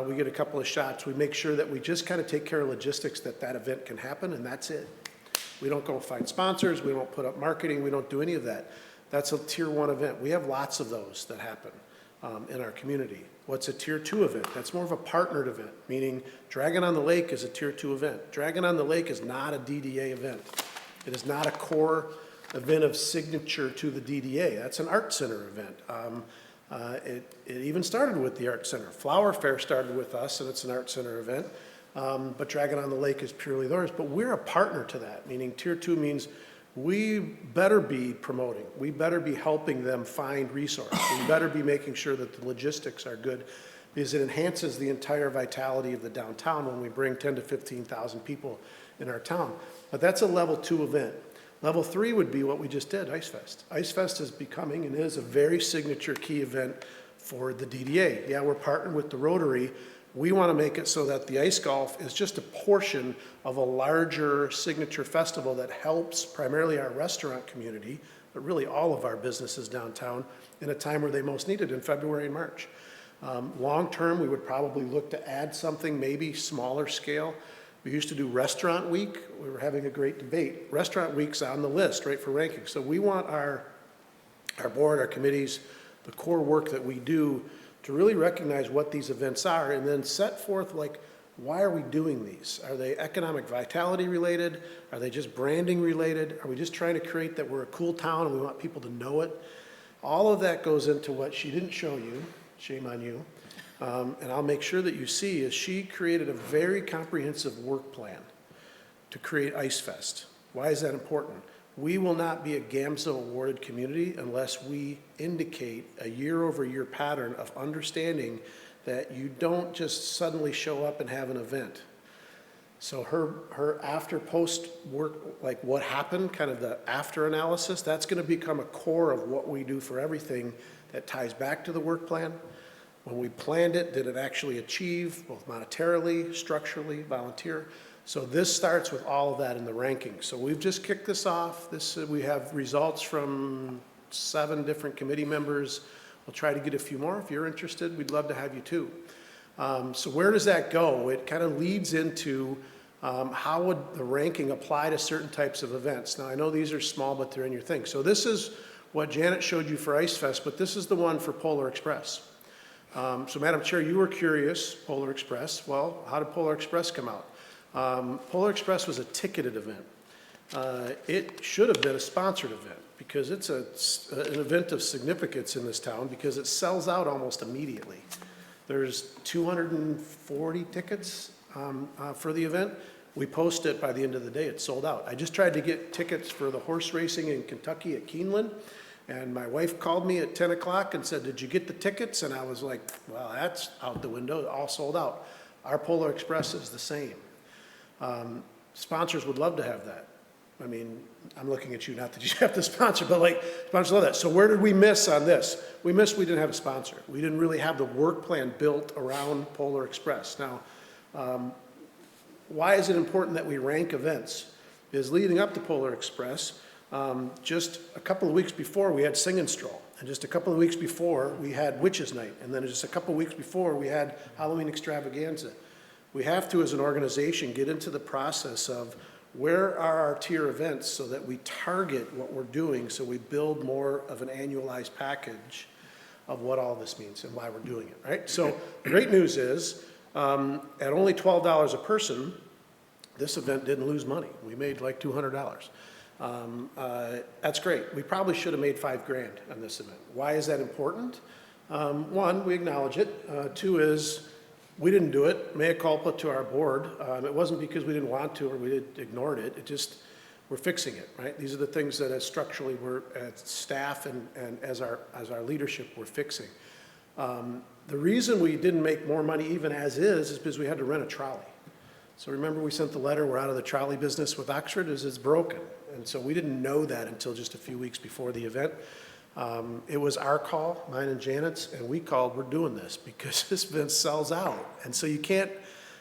We get a couple of shots. We make sure that we just kind of take care of logistics that event can happen, and that's it. We don't go find sponsors. We don't put up marketing. We don't do any of that. That's a tier 1 event. We have lots of those that happen in our community. What's a tier 2 event? That's more of a partnered event, meaning Dragon on the Lake is a tier 2 event. Dragon on the Lake is not a DDA event. It is not a core event of signature to the DDA. That's an art center event. It even started with the art center. Flower Fair started with us, and it's an art center event. But Dragon on the Lake is purely theirs. But we're a partner to that, meaning tier 2 means we better be promoting. We better be helping them find resources. We better be making sure that the logistics are good because it enhances the entire vitality of the downtown when we bring 10 to 15,000 people in our town. But that's a level 2 event. Level 3 would be what we just did, Ice Fest. Ice Fest is becoming and is a very signature key event for the DDA. Yeah, we're partnered with the Rotary. We want to make it so that the ice golf is just a portion of a larger signature festival that helps primarily our restaurant community, but really all of our businesses downtown in a time where they most need it, in February and March. Long-term, we would probably look to add something, maybe smaller scale. We used to do Restaurant Week. We were having a great debate. Restaurant Week's on the list, right, for ranking. So we want our board, our committees, the core work that we do to really recognize what these events are and then set forth, like, why are we doing these? Are they economic vitality related? Are they just branding related? Are we just trying to create that we're a cool town and we want people to know it? All of that goes into what she didn't show you, shame on you, and I'll make sure that you see, is she created a very comprehensive work plan to create Ice Fest. Why is that important? We will not be a GAMSA awarded community unless we indicate a year-over-year pattern of understanding that you don't just suddenly show up and have an event. So her after post work, like what happened, kind of the after analysis, that's going to become a core of what we do for everything that ties back to the work plan. When we planned it, did it actually achieve, both monetarily, structurally, volunteer? So this starts with all of that in the ranking. So we've just kicked this off. We have results from 7 different committee members. We'll try to get a few more. If you're interested, we'd love to have you too. So where does that go? It kind of leads into how would the ranking apply to certain types of events. Now, I know these are small, but they're in your thing. So this is what Janet showed you for Ice Fest, but this is the one for Polar Express. So Madam Chair, you were curious, Polar Express. Well, how did Polar Express come out? Polar Express was a ticketed event. It should have been a sponsored event because it's an event of significance in this town because it sells out almost immediately. There's 240 tickets for the event. We post it by the end of the day, it's sold out. I just tried to get tickets for the horse racing in Kentucky at Keeneland, and my wife called me at 10 o'clock and said, "Did you get the tickets?" And I was like, "Well, that's out the window, all sold out." Our Polar Express is the same. Sponsors would love to have that. I mean, I'm looking at you, not that you have to sponsor, but like, sponsors love that. So where did we miss on this? We didn't have a sponsor. We didn't really have the work plan built around Polar Express. Now, why is it important that we rank events? Because leading up to Polar Express, just a couple of weeks before we had Sing and Stroll. And just a couple of weeks before we had Witches Night. And then just a couple of weeks before we had Halloween Extravaganza. We have to, as an organization, get into the process of where are our tier events so that we target what we're doing, so we build more of an annualized package of what all this means and why we're doing it, right? So the great news is, at only $12 a person, this event didn't lose money. We made like $200. That's great. We probably should have made $5,000 on this event. Why is that important? One, we acknowledge it. Two is, we didn't do it. Mea culpa to our board. It wasn't because we didn't want to or we ignored it. It just, we're fixing it, right? These are the things that as structurally we're, as staff and as our leadership, we're fixing. The reason we didn't make more money even as is because we had to rent a trolley. So remember we sent the letter, we're out of the trolley business with Oxford, it's broken. And so we didn't know that until just a few weeks before the event. It was our call, mine and Janet's, and we called, we're doing this because this event sells out. And so you can't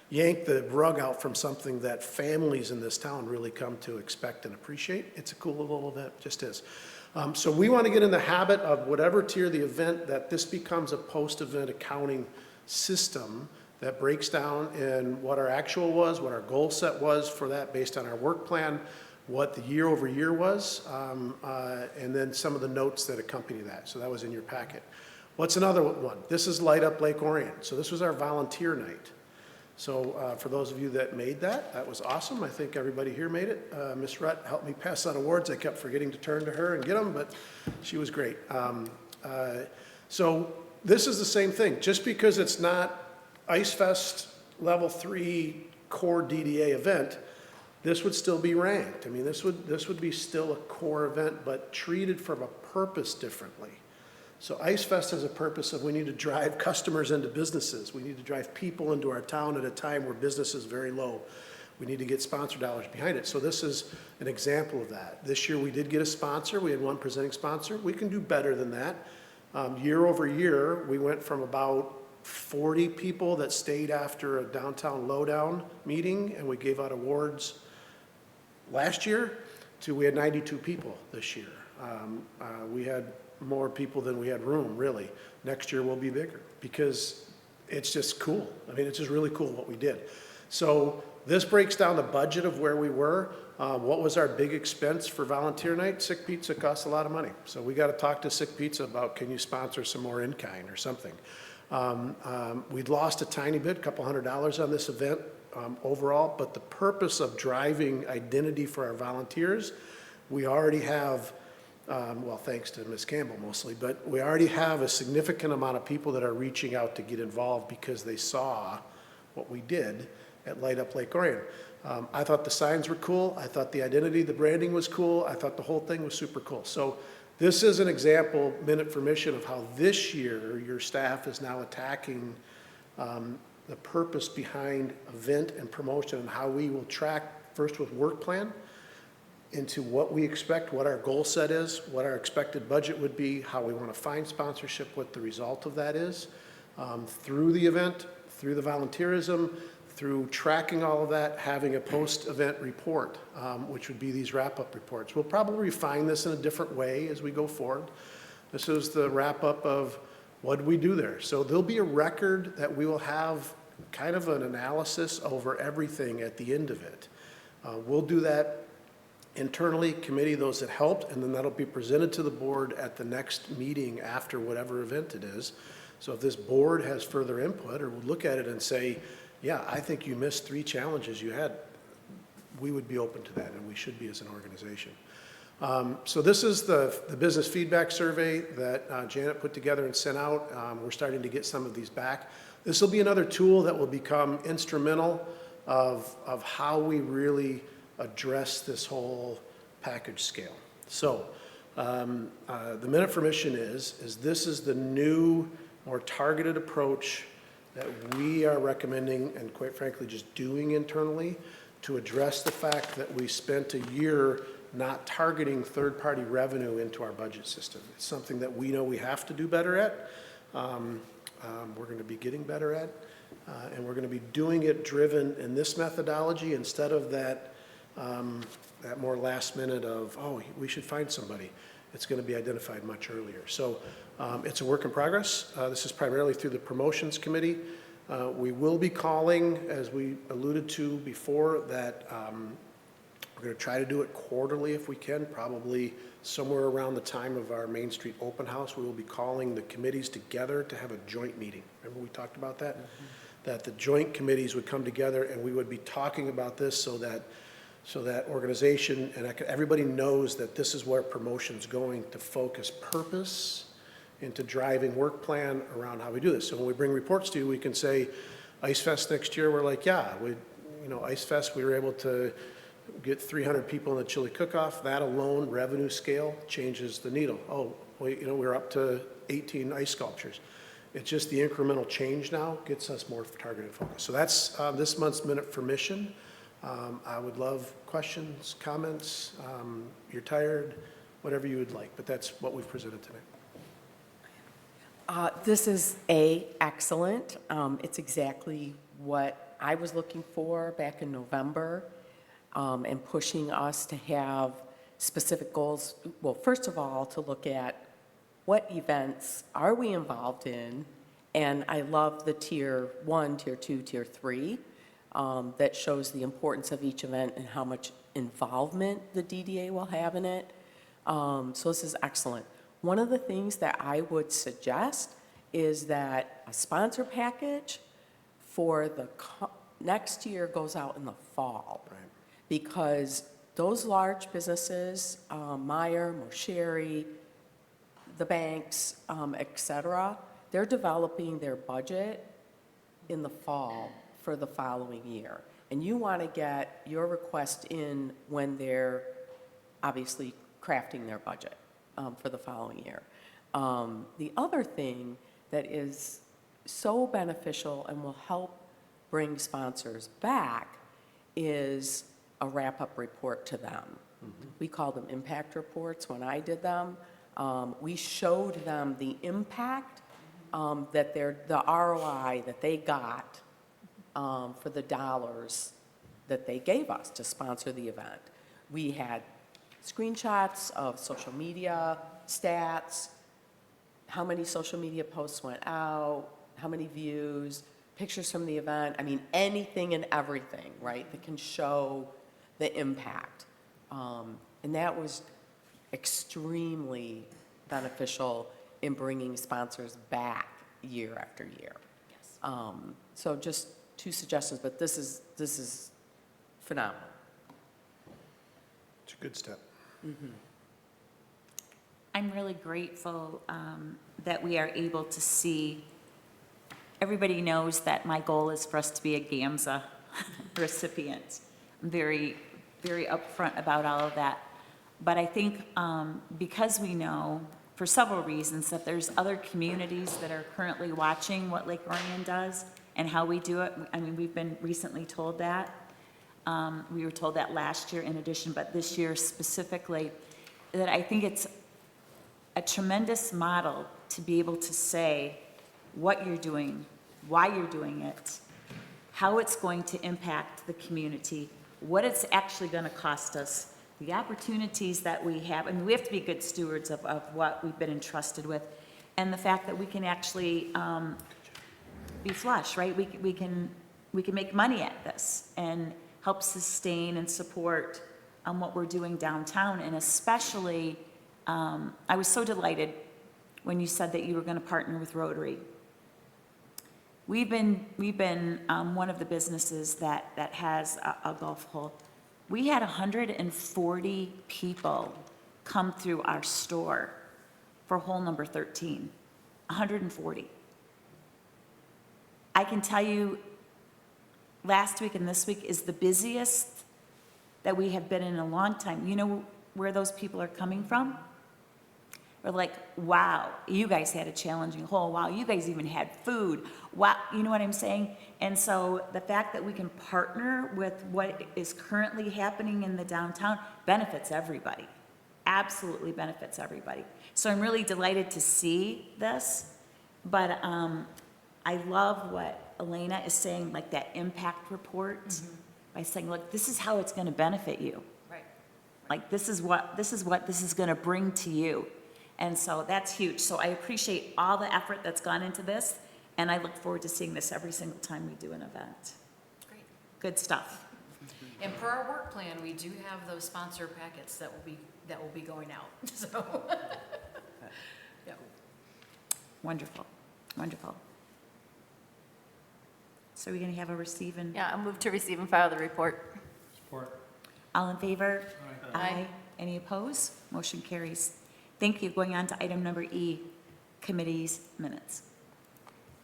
yank the rug out from something that families in this town really come to expect and appreciate. It's a cool little event, just is. So we want to get in the habit of whatever tier the event, that this becomes a post-event accounting system that breaks down in what our actual was, what our goal set was for that based on our work plan, what the year over year was, and then some of the notes that accompany that. So that was in your packet. What's another one? This is Light Up Lake Orion. So this was our volunteer night. So for those of you that made that, that was awesome. I think everybody here made it. Ms. Rutt helped me pass out awards. I kept forgetting to turn to her and get them, but she was great. So this is the same thing. Just because it's not Ice Fest Level 3 core DDA event, this would still be ranked. I mean, this would be still a core event, but treated from a purpose differently. So Ice Fest has a purpose of we need to drive customers into businesses. We need to drive people into our town at a time where business is very low. We need to get sponsor dollars behind it. So this is an example of that. This year we did get a sponsor. We had one presenting sponsor. We can do better than that. Year over year, we went from about 40 people that stayed after a downtown lowdown meeting, and we gave out awards last year, to we had 92 people this year. We had more people than we had room, really. Next year will be bigger, because it's just cool. I mean, it's just really cool what we did. So this breaks down the budget of where we were. What was our big expense for volunteer night? Sick Pizza costs a lot of money. So we got to talk to Sick Pizza about, can you sponsor some more in-kind or something? We'd lost a tiny bit, a couple $100 on this event overall, but the purpose of driving identity for our volunteers, we already have, well, thanks to Ms. Campbell mostly, but we already have a significant amount of people that are reaching out to get involved because they saw what we did at Light Up Lake Orion. I thought the signs were cool. I thought the identity, the branding was cool. I thought the whole thing was super cool. So this is an example, minute for mission, of how this year your staff is now attacking the purpose behind event and promotion, and how we will track first with work plan into what we expect, what our goal set is, what our expected budget would be, how we want to find sponsorship, what the result of that is, through the event, through the volunteerism, through tracking all of that, having a post-event report, which would be these wrap-up reports. We'll probably refine this in a different way as we go forward. This is the wrap-up of what did we do there. So there'll be a record that we will have, kind of an analysis over everything at the end of it. We'll do that internally, committee, those that helped, and then that'll be presented to the board at the next meeting after whatever event it is. So if this board has further input, or would look at it and say, yeah, I think you missed 3 challenges you had, we would be open to that, and we should be as an organization. So this is the business feedback survey that Janet put together and sent out. We're starting to get some of these back. This will be another tool that will become instrumental of how we really address this whole package scale. So the minute for mission is this is the new, more targeted approach that we are recommending, and quite frankly just doing internally, to address the fact that we spent a year not targeting third-party revenue into our budget system. It's something that we know we have to do better at. We're going to be getting better at, and we're going to be doing it driven in this methodology instead of that more last minute of, oh, we should find somebody. It's going to be identified much earlier. So it's a work in progress. This is primarily through the promotions committee. We will be calling, as we alluded to before, that we're going to try to do it quarterly if we can, probably somewhere around the time of our Main Street open house. We will be calling the committees together to have a joint meeting. Remember we talked about that? Mm-hmm. That the joint committees would come together and we would be talking about this so that organization and everybody knows that this is where promotion's going, to focus purpose into driving work plan around how we do this. So when we bring reports to you, we can say, Ice Fest next year, we're like, yeah, Ice Fest, we were able to get 300 people in the chili cook-off. That alone, revenue scale, changes the needle. Oh, we're up to 18 ice sculptures. It's just the incremental change now gets us more targeted focus. So that's this month's Minute for Mission. I would love questions, comments. You're tired, whatever you would like, but that's what we've presented tonight. This is excellent. It's exactly what I was looking for back in November, and pushing us to have specific goals. Well, first of all, to look at what events are we involved in, and I love the tier 1, tier 2, tier 3. That shows the importance of each event and how much involvement the DDA will have in it. So this is excellent. One of the things that I would suggest is that a sponsor package for the next year goes out in the fall. Right. Because those large businesses, Meyer, Mosheri, the banks, et cetera, they're developing their budget in the fall for the following year. And you want to get your request in when they're obviously crafting their budget for the following year. The other thing that is so beneficial and will help bring sponsors back is a wrap-up report to them. Mm-hmm. We call them impact reports when I did them. We showed them the impact that the ROI that they got for the dollars that they gave us to sponsor the event. We had screenshots of social media stats, how many social media posts went out, how many views, pictures from the event. I mean, anything and everything, right, that can show the impact. And that was extremely beneficial in bringing sponsors back year after year. Yes. So just 2 suggestions, but this is phenomenal. It's a good step. I'm really grateful that we are able to see, everybody knows that my goal is for us to be a GAMSA recipient. I'm very, very upfront about all of that. But I think because we know, for several reasons, that there's other communities that are currently watching what Lake Orion does and how we do it. I mean, we've been recently told that. We were told that last year in addition, but this year specifically, that I think it's a tremendous model to be able to say what you're doing, why you're doing it, how it's going to impact the community, what it's actually going to cost us, the opportunities that we have. I mean, we have to be good stewards of what we've been entrusted with, and the fact that we can actually be flush, right? We can make money at this and help sustain and support what we're doing downtown. And especially, I was so delighted when you said that you were going to partner with Rotary. We've been one of the businesses that has a golf hole. We had 140 people come through our store for hole number 13, 140. I can tell you, last week and this week is the busiest that we have been in a long time. You know where those people are coming from? We're like, wow, you guys had a challenging hole. Wow, you guys even had food. Wow, you know what I'm saying? And so the fact that we can partner with what is currently happening in the downtown benefits everybody. Absolutely benefits everybody. So I'm really delighted to see this, but I love what Elena is saying, like that impact report, by saying, look, this is how it's going to benefit you. Right. Like this is what this is going to bring to you. And so that's huge. So I appreciate all the effort that's gone into this, and I look forward to seeing this every single time we do an event. Great. Good stuff. And per our work plan, we do have those sponsor packets that will be going out, so. Yeah. Wonderful, wonderful. So we're going to have a receive and, Yeah, I'll move to receive and file the report. Support. all in favor? Aye. Aye. Any opposed? Motion carries. Thank you. Going on to item number E, committee's minutes.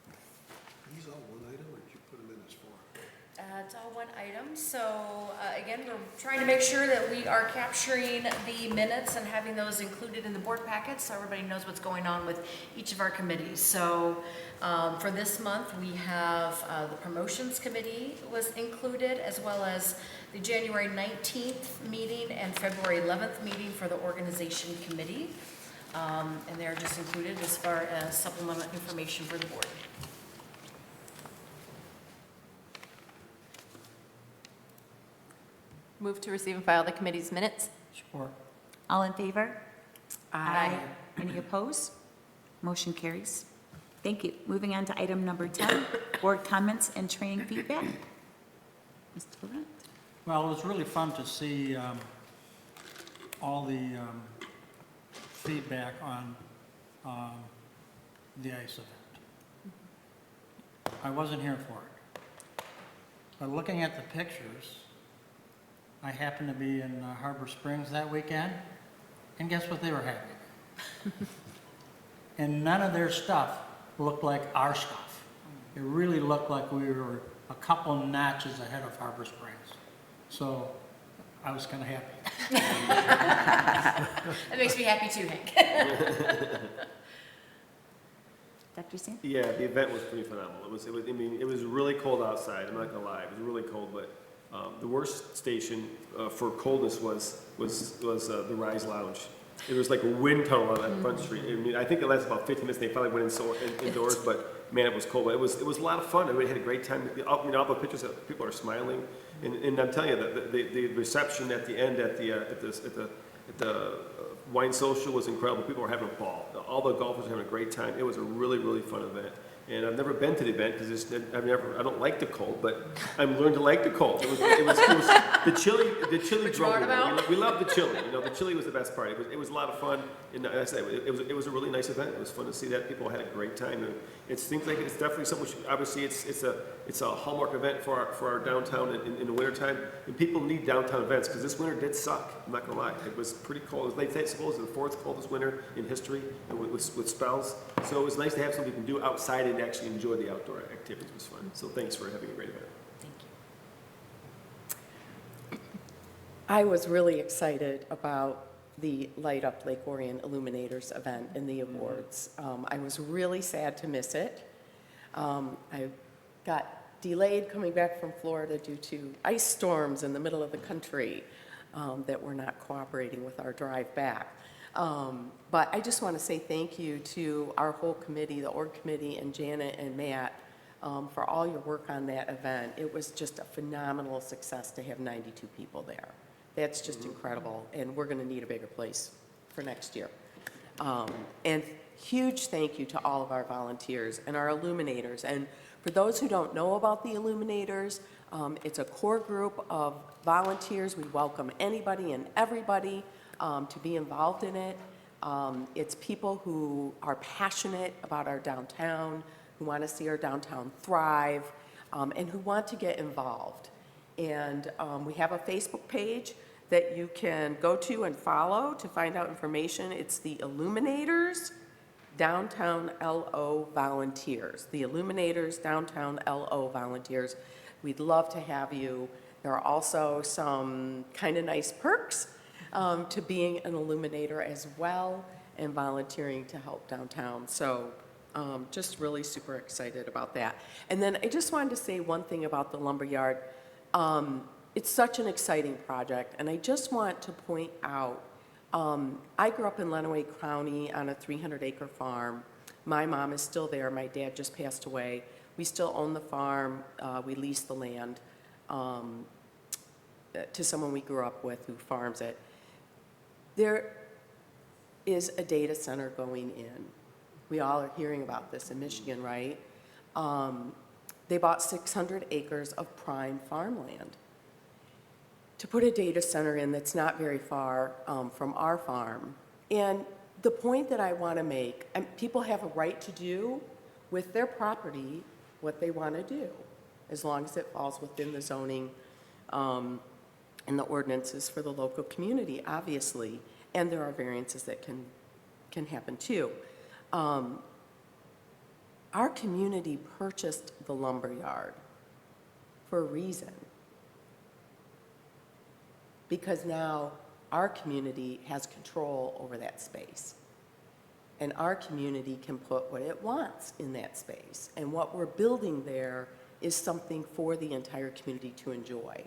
Are these all one item, or did you put them in as 4? It's all one item, so again, we're trying to make sure that we are capturing the minutes and having those included in the board packets so everybody knows what's going on with each of our committees. So for this month, we have the promotions committee was included, as well as the January 19th meeting and February 11th meeting for the organization committee. And they're just included as far as supplemental information for the board. Move to receive and file the committee's minutes. Support. All in favor? Aye. Any opposed? Motion carries. Thank you. Moving on to item number 10, board comments and training feedback. Mr. Laurent. Well, it was really fun to see all the feedback on the ICE event. I wasn't here for it. But looking at the pictures, I happened to be in Harbor Springs that weekend, and guess what they were having? And none of their stuff looked like our stuff. It really looked like we were a couple notches ahead of Harbor Springs. So I was kind of happy. That makes me happy too, Hank. Dr. Sand? Yeah, the event was pretty phenomenal. I mean, it was really cold outside. I'm not gonna lie, it was really cold, but the worst station for coldness was the Rise Lounge. It was like a wind tunnel on that front street. I mean, I think it lasted about 15 minutes. They finally went indoors, but man, it was cold. But it was a lot of fun. Everybody had a great time. All the pictures, people are smiling, and I'm telling you, the reception at the end at the wine social was incredible. People were having a ball. All the golfers were having a great time. It was a really, really fun event. And I've never been to the event because I don't like the cold, but I'm learning to like the cold. It was the chili drove me. We love the chili. You know, the chili was the best part. It was a lot of fun. And I said, it was a really nice event. It was fun to see that. People had a great time. And it seems like it's definitely something, obviously it's a hallmark event for our downtown in the wintertime. And people need downtown events because this winter did suck. I'm not going to lie. It was pretty cold. They say suppose the fourth coldest winter in history with spells. So it was nice to have something you can do outside and actually enjoy the outdoor activities. It was fun. So thanks for having a great event. I was really excited about the Light Up Lake Orion Illuminators event and the awards. I was really sad to miss it. I got delayed coming back from Florida due to ice storms in the middle of the country that were not cooperating with our drive back. But I just want to say thank you to our whole committee, the org committee, and Janet and Matt for all your work on that event. It was just a phenomenal success to have 92 people there. That's just incredible, and we're going to need a bigger place for next year. And huge thank you to all of our volunteers and our illuminators. And for those who don't know about the illuminators, it's a core group of volunteers. We welcome anybody and everybody to be involved in it. It's people who are passionate about our downtown, who want to see our downtown thrive, and who want to get involved. And we have a Facebook page that you can go to and follow to find out information. It's the Illuminators Downtown LO Volunteers. The Illuminators Downtown LO Volunteers. We'd love to have you. There are also some kind of nice perks to being an illuminator as well and volunteering to help downtown. So just really super excited about that. And then I just wanted to say one thing about the lumberyard. It's such an exciting project, and I just want to point out, I grew up in Lenawee County on a 300-acre farm. My mom is still there. My dad just passed away. We still own the farm. We lease the land to someone we grew up with who farms it. There is a data center going in. We all are hearing about this in Michigan, right? They bought 600 acres of prime farmland to put a data center in that's not very far from our farm. And the point that I want to make, and people have a right to do with their property what they want to do, as long as it falls within the zoning and the ordinances for the local community, obviously. And there are variances that can happen too. Our community purchased the lumberyard for a reason. Because now our community has control over that space. And our community can put what it wants in that space. And what we're building there is something for the entire community to enjoy.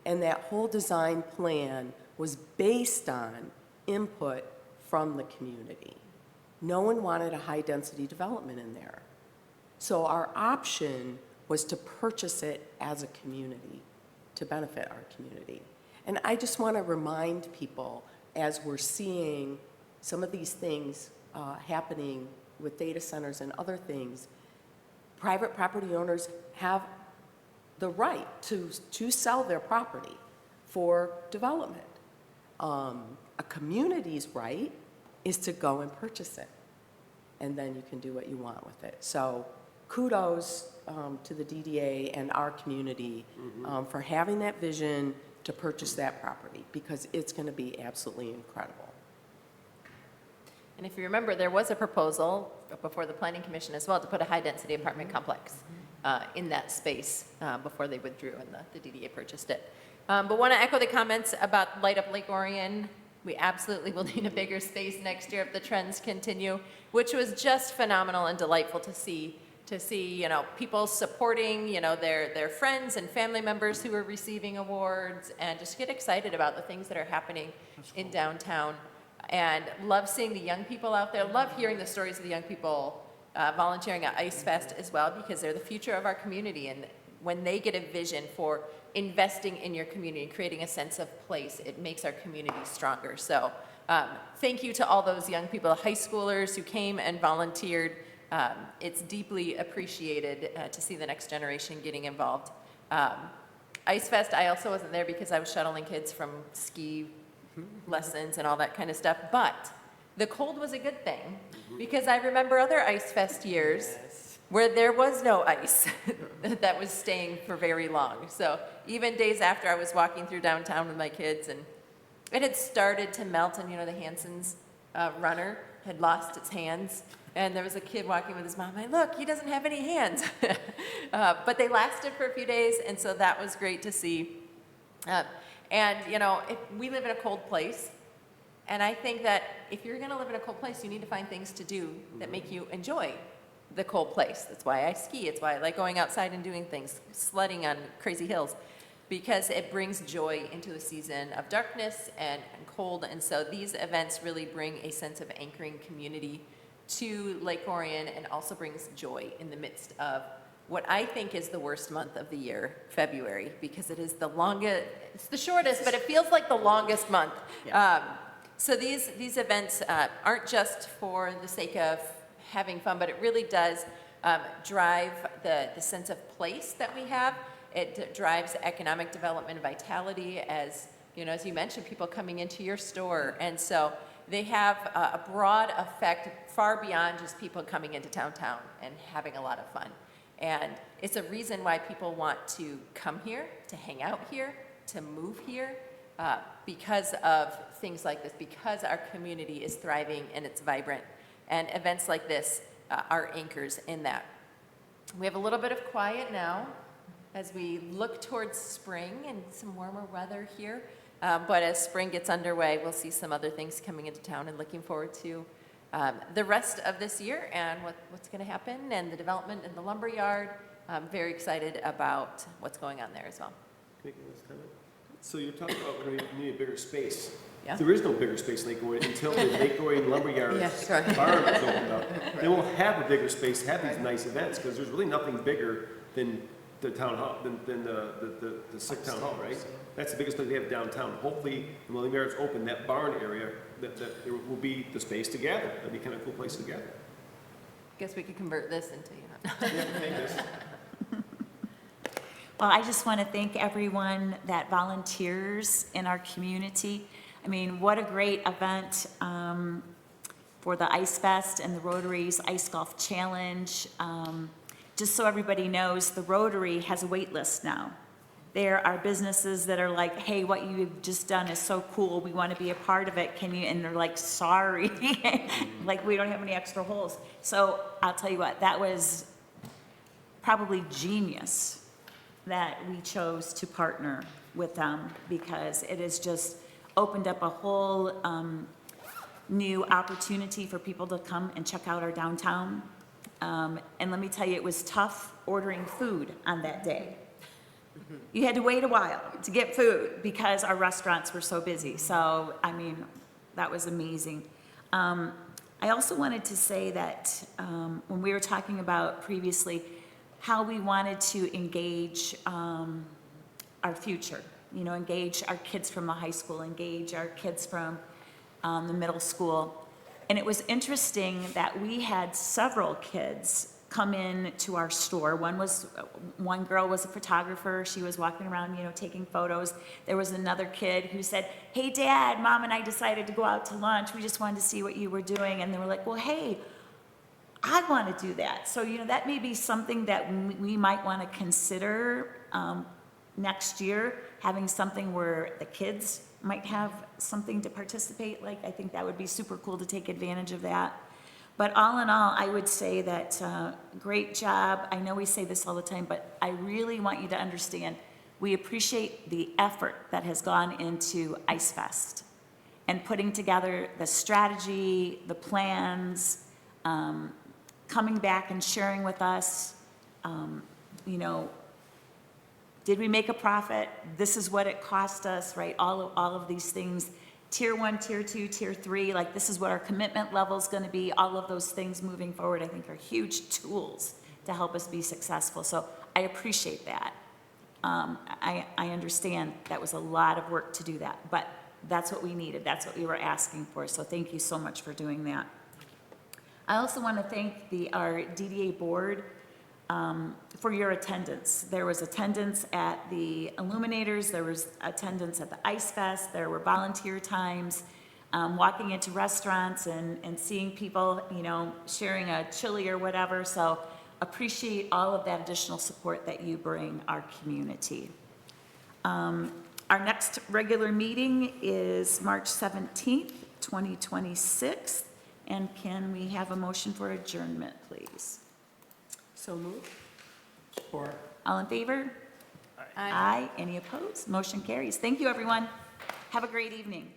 And that whole design plan was based on input from the community. No one wanted a high-density development in there. So our option was to purchase it as a community to benefit our community. And I just want to remind people, as we're seeing some of these things happening with data centers and other things, private property owners have the right to sell their property for development. A community's right is to go and purchase it, and then you can do what you want with it. So kudos to the DDA and our community for having that vision to purchase that property, because it's going to be absolutely incredible. And if you remember, there was a proposal before the Planning Commission as well to put a high-density apartment complex in that space before they withdrew and the DDA purchased it. But want to echo the comments about Light Up Lake Orion. We absolutely will need a bigger space next year if the trends continue, which was just phenomenal and delightful to see, people supporting, their friends and family members who are receiving awards, and just get excited about the things that are happening in downtown. And love seeing the young people out there, love hearing the stories of the young people volunteering at Ice Fest as well, because they're the future of our community. And when they get a vision for investing in your community, creating a sense of place, it makes our community stronger. So thank you to all those young people, high schoolers who came and volunteered. It's deeply appreciated to see the next generation getting involved. Ice Fest, I also wasn't there because I was shuttling kids from ski lessons and all that kind of stuff, but the cold was a good thing, because I remember other Ice Fest years where there was no ice that was staying for very long. So even days after, I was walking through downtown with my kids, and it had started to melt, and the Hanson's runner had lost its hands, and there was a kid walking with his mom. Look, he doesn't have any hands. But they lasted for a few days, and so that was great to see. And if we live in a cold place, and I think that if you're going to live in a cold place, you need to find things to do that make you enjoy the cold place. That's why I ski. It's why I like going outside and doing things, sledding on crazy hills, because it brings joy into a season of darkness and cold. And so these events really bring a sense of anchoring community to Lake Orion, and also brings joy in the midst of what I think is the worst month of the year, February, because it is the longest, it's the shortest, but it feels like the longest month. So these events aren't just for the sake of having fun, but it really does drive the sense of place that we have. It drives economic development and vitality, as as you mentioned, people coming into your store. And so they have a broad effect far beyond just people coming into downtown and having a lot of fun. And it's a reason why people want to come here, to hang out here, to move here, because of things like this, because our community is thriving and it's vibrant. And events like this are anchors in that. We have a little bit of quiet now as we look towards spring and some warmer weather here. But as spring gets underway, we'll see some other things coming into town, and looking forward to the rest of this year and what's going to happen, and the development in the lumber yard. I'm very excited about what's going on there as well. Making this comment. So you're talking about we need a bigger space. Yeah. There is no bigger space in Lake Orion until the Lake Orion Lumberyard Yeah, sorry. barn is opened up. Then we'll have a bigger space to have these nice events, because there's really nothing bigger than the town hall, than the sick town hall, right? That's the biggest place we have downtown. Hopefully, when the lumberyard's open, that barn area, that there will be the space to gather. That'd be kind of a cool place to gather. Guess we could convert this into, Yeah, make this. Well, I just want to thank everyone that volunteers in our community. I mean, what a great event for the Ice Fest and the Rotary's Ice Golf Challenge. Just so everybody knows, the Rotary has a wait list now. There are businesses that are like, hey, what you've just done is so cool, we want to be a part of it, can you? And they're like, sorry, like we don't have any extra holes. So I'll tell you what, that was probably genius that we chose to partner with them, because it has just opened up a whole new opportunity for people to come and check out our downtown. And let me tell you, it was tough ordering food on that day. You had to wait a while to get food because our restaurants were so busy. So, I mean, that was amazing. I also wanted to say that when we were talking about previously how we wanted to engage our future, engage our kids from the high school, engage our kids from the middle school. And it was interesting that we had several kids come in to our store. One girl was a photographer. She was walking around, taking photos. There was another kid who said, hey, Dad, Mom and I decided to go out to lunch. We just wanted to see what you were doing. And they were like, well, hey, I want to do that. So, that may be something that we might want to consider next year, having something where the kids might have something to participate. Like, I think that would be super cool to take advantage of that. But all in all, I would say that great job. I know we say this all the time, but I really want you to understand, we appreciate the effort that has gone into Ice Fest and putting together the strategy, the plans, coming back and sharing with us, did we make a profit? This is what it cost us, right? All of these things tier 1, tier 2, tier 3, like this is what our commitment level is going to be. All of those things moving forward, I think, are huge tools to help us be successful. So I appreciate that. I understand that was a lot of work to do that, but that's what we needed. That's what we were asking for. So thank you so much for doing that. I also want to thank our DDA board for your attendance. There was attendance at the Illuminators, there was attendance at the Ice Fest, there were volunteer times, walking into restaurants and seeing people, you know, sharing a chili or whatever. So appreciate all of that additional support that you bring our community. Our next regular meeting is March 17th, 2026. And can we have a motion for adjournment, please? So moved. Support. All in favor? Aye. Any opposed? Motion carries. Thank you, everyone. Have a great evening.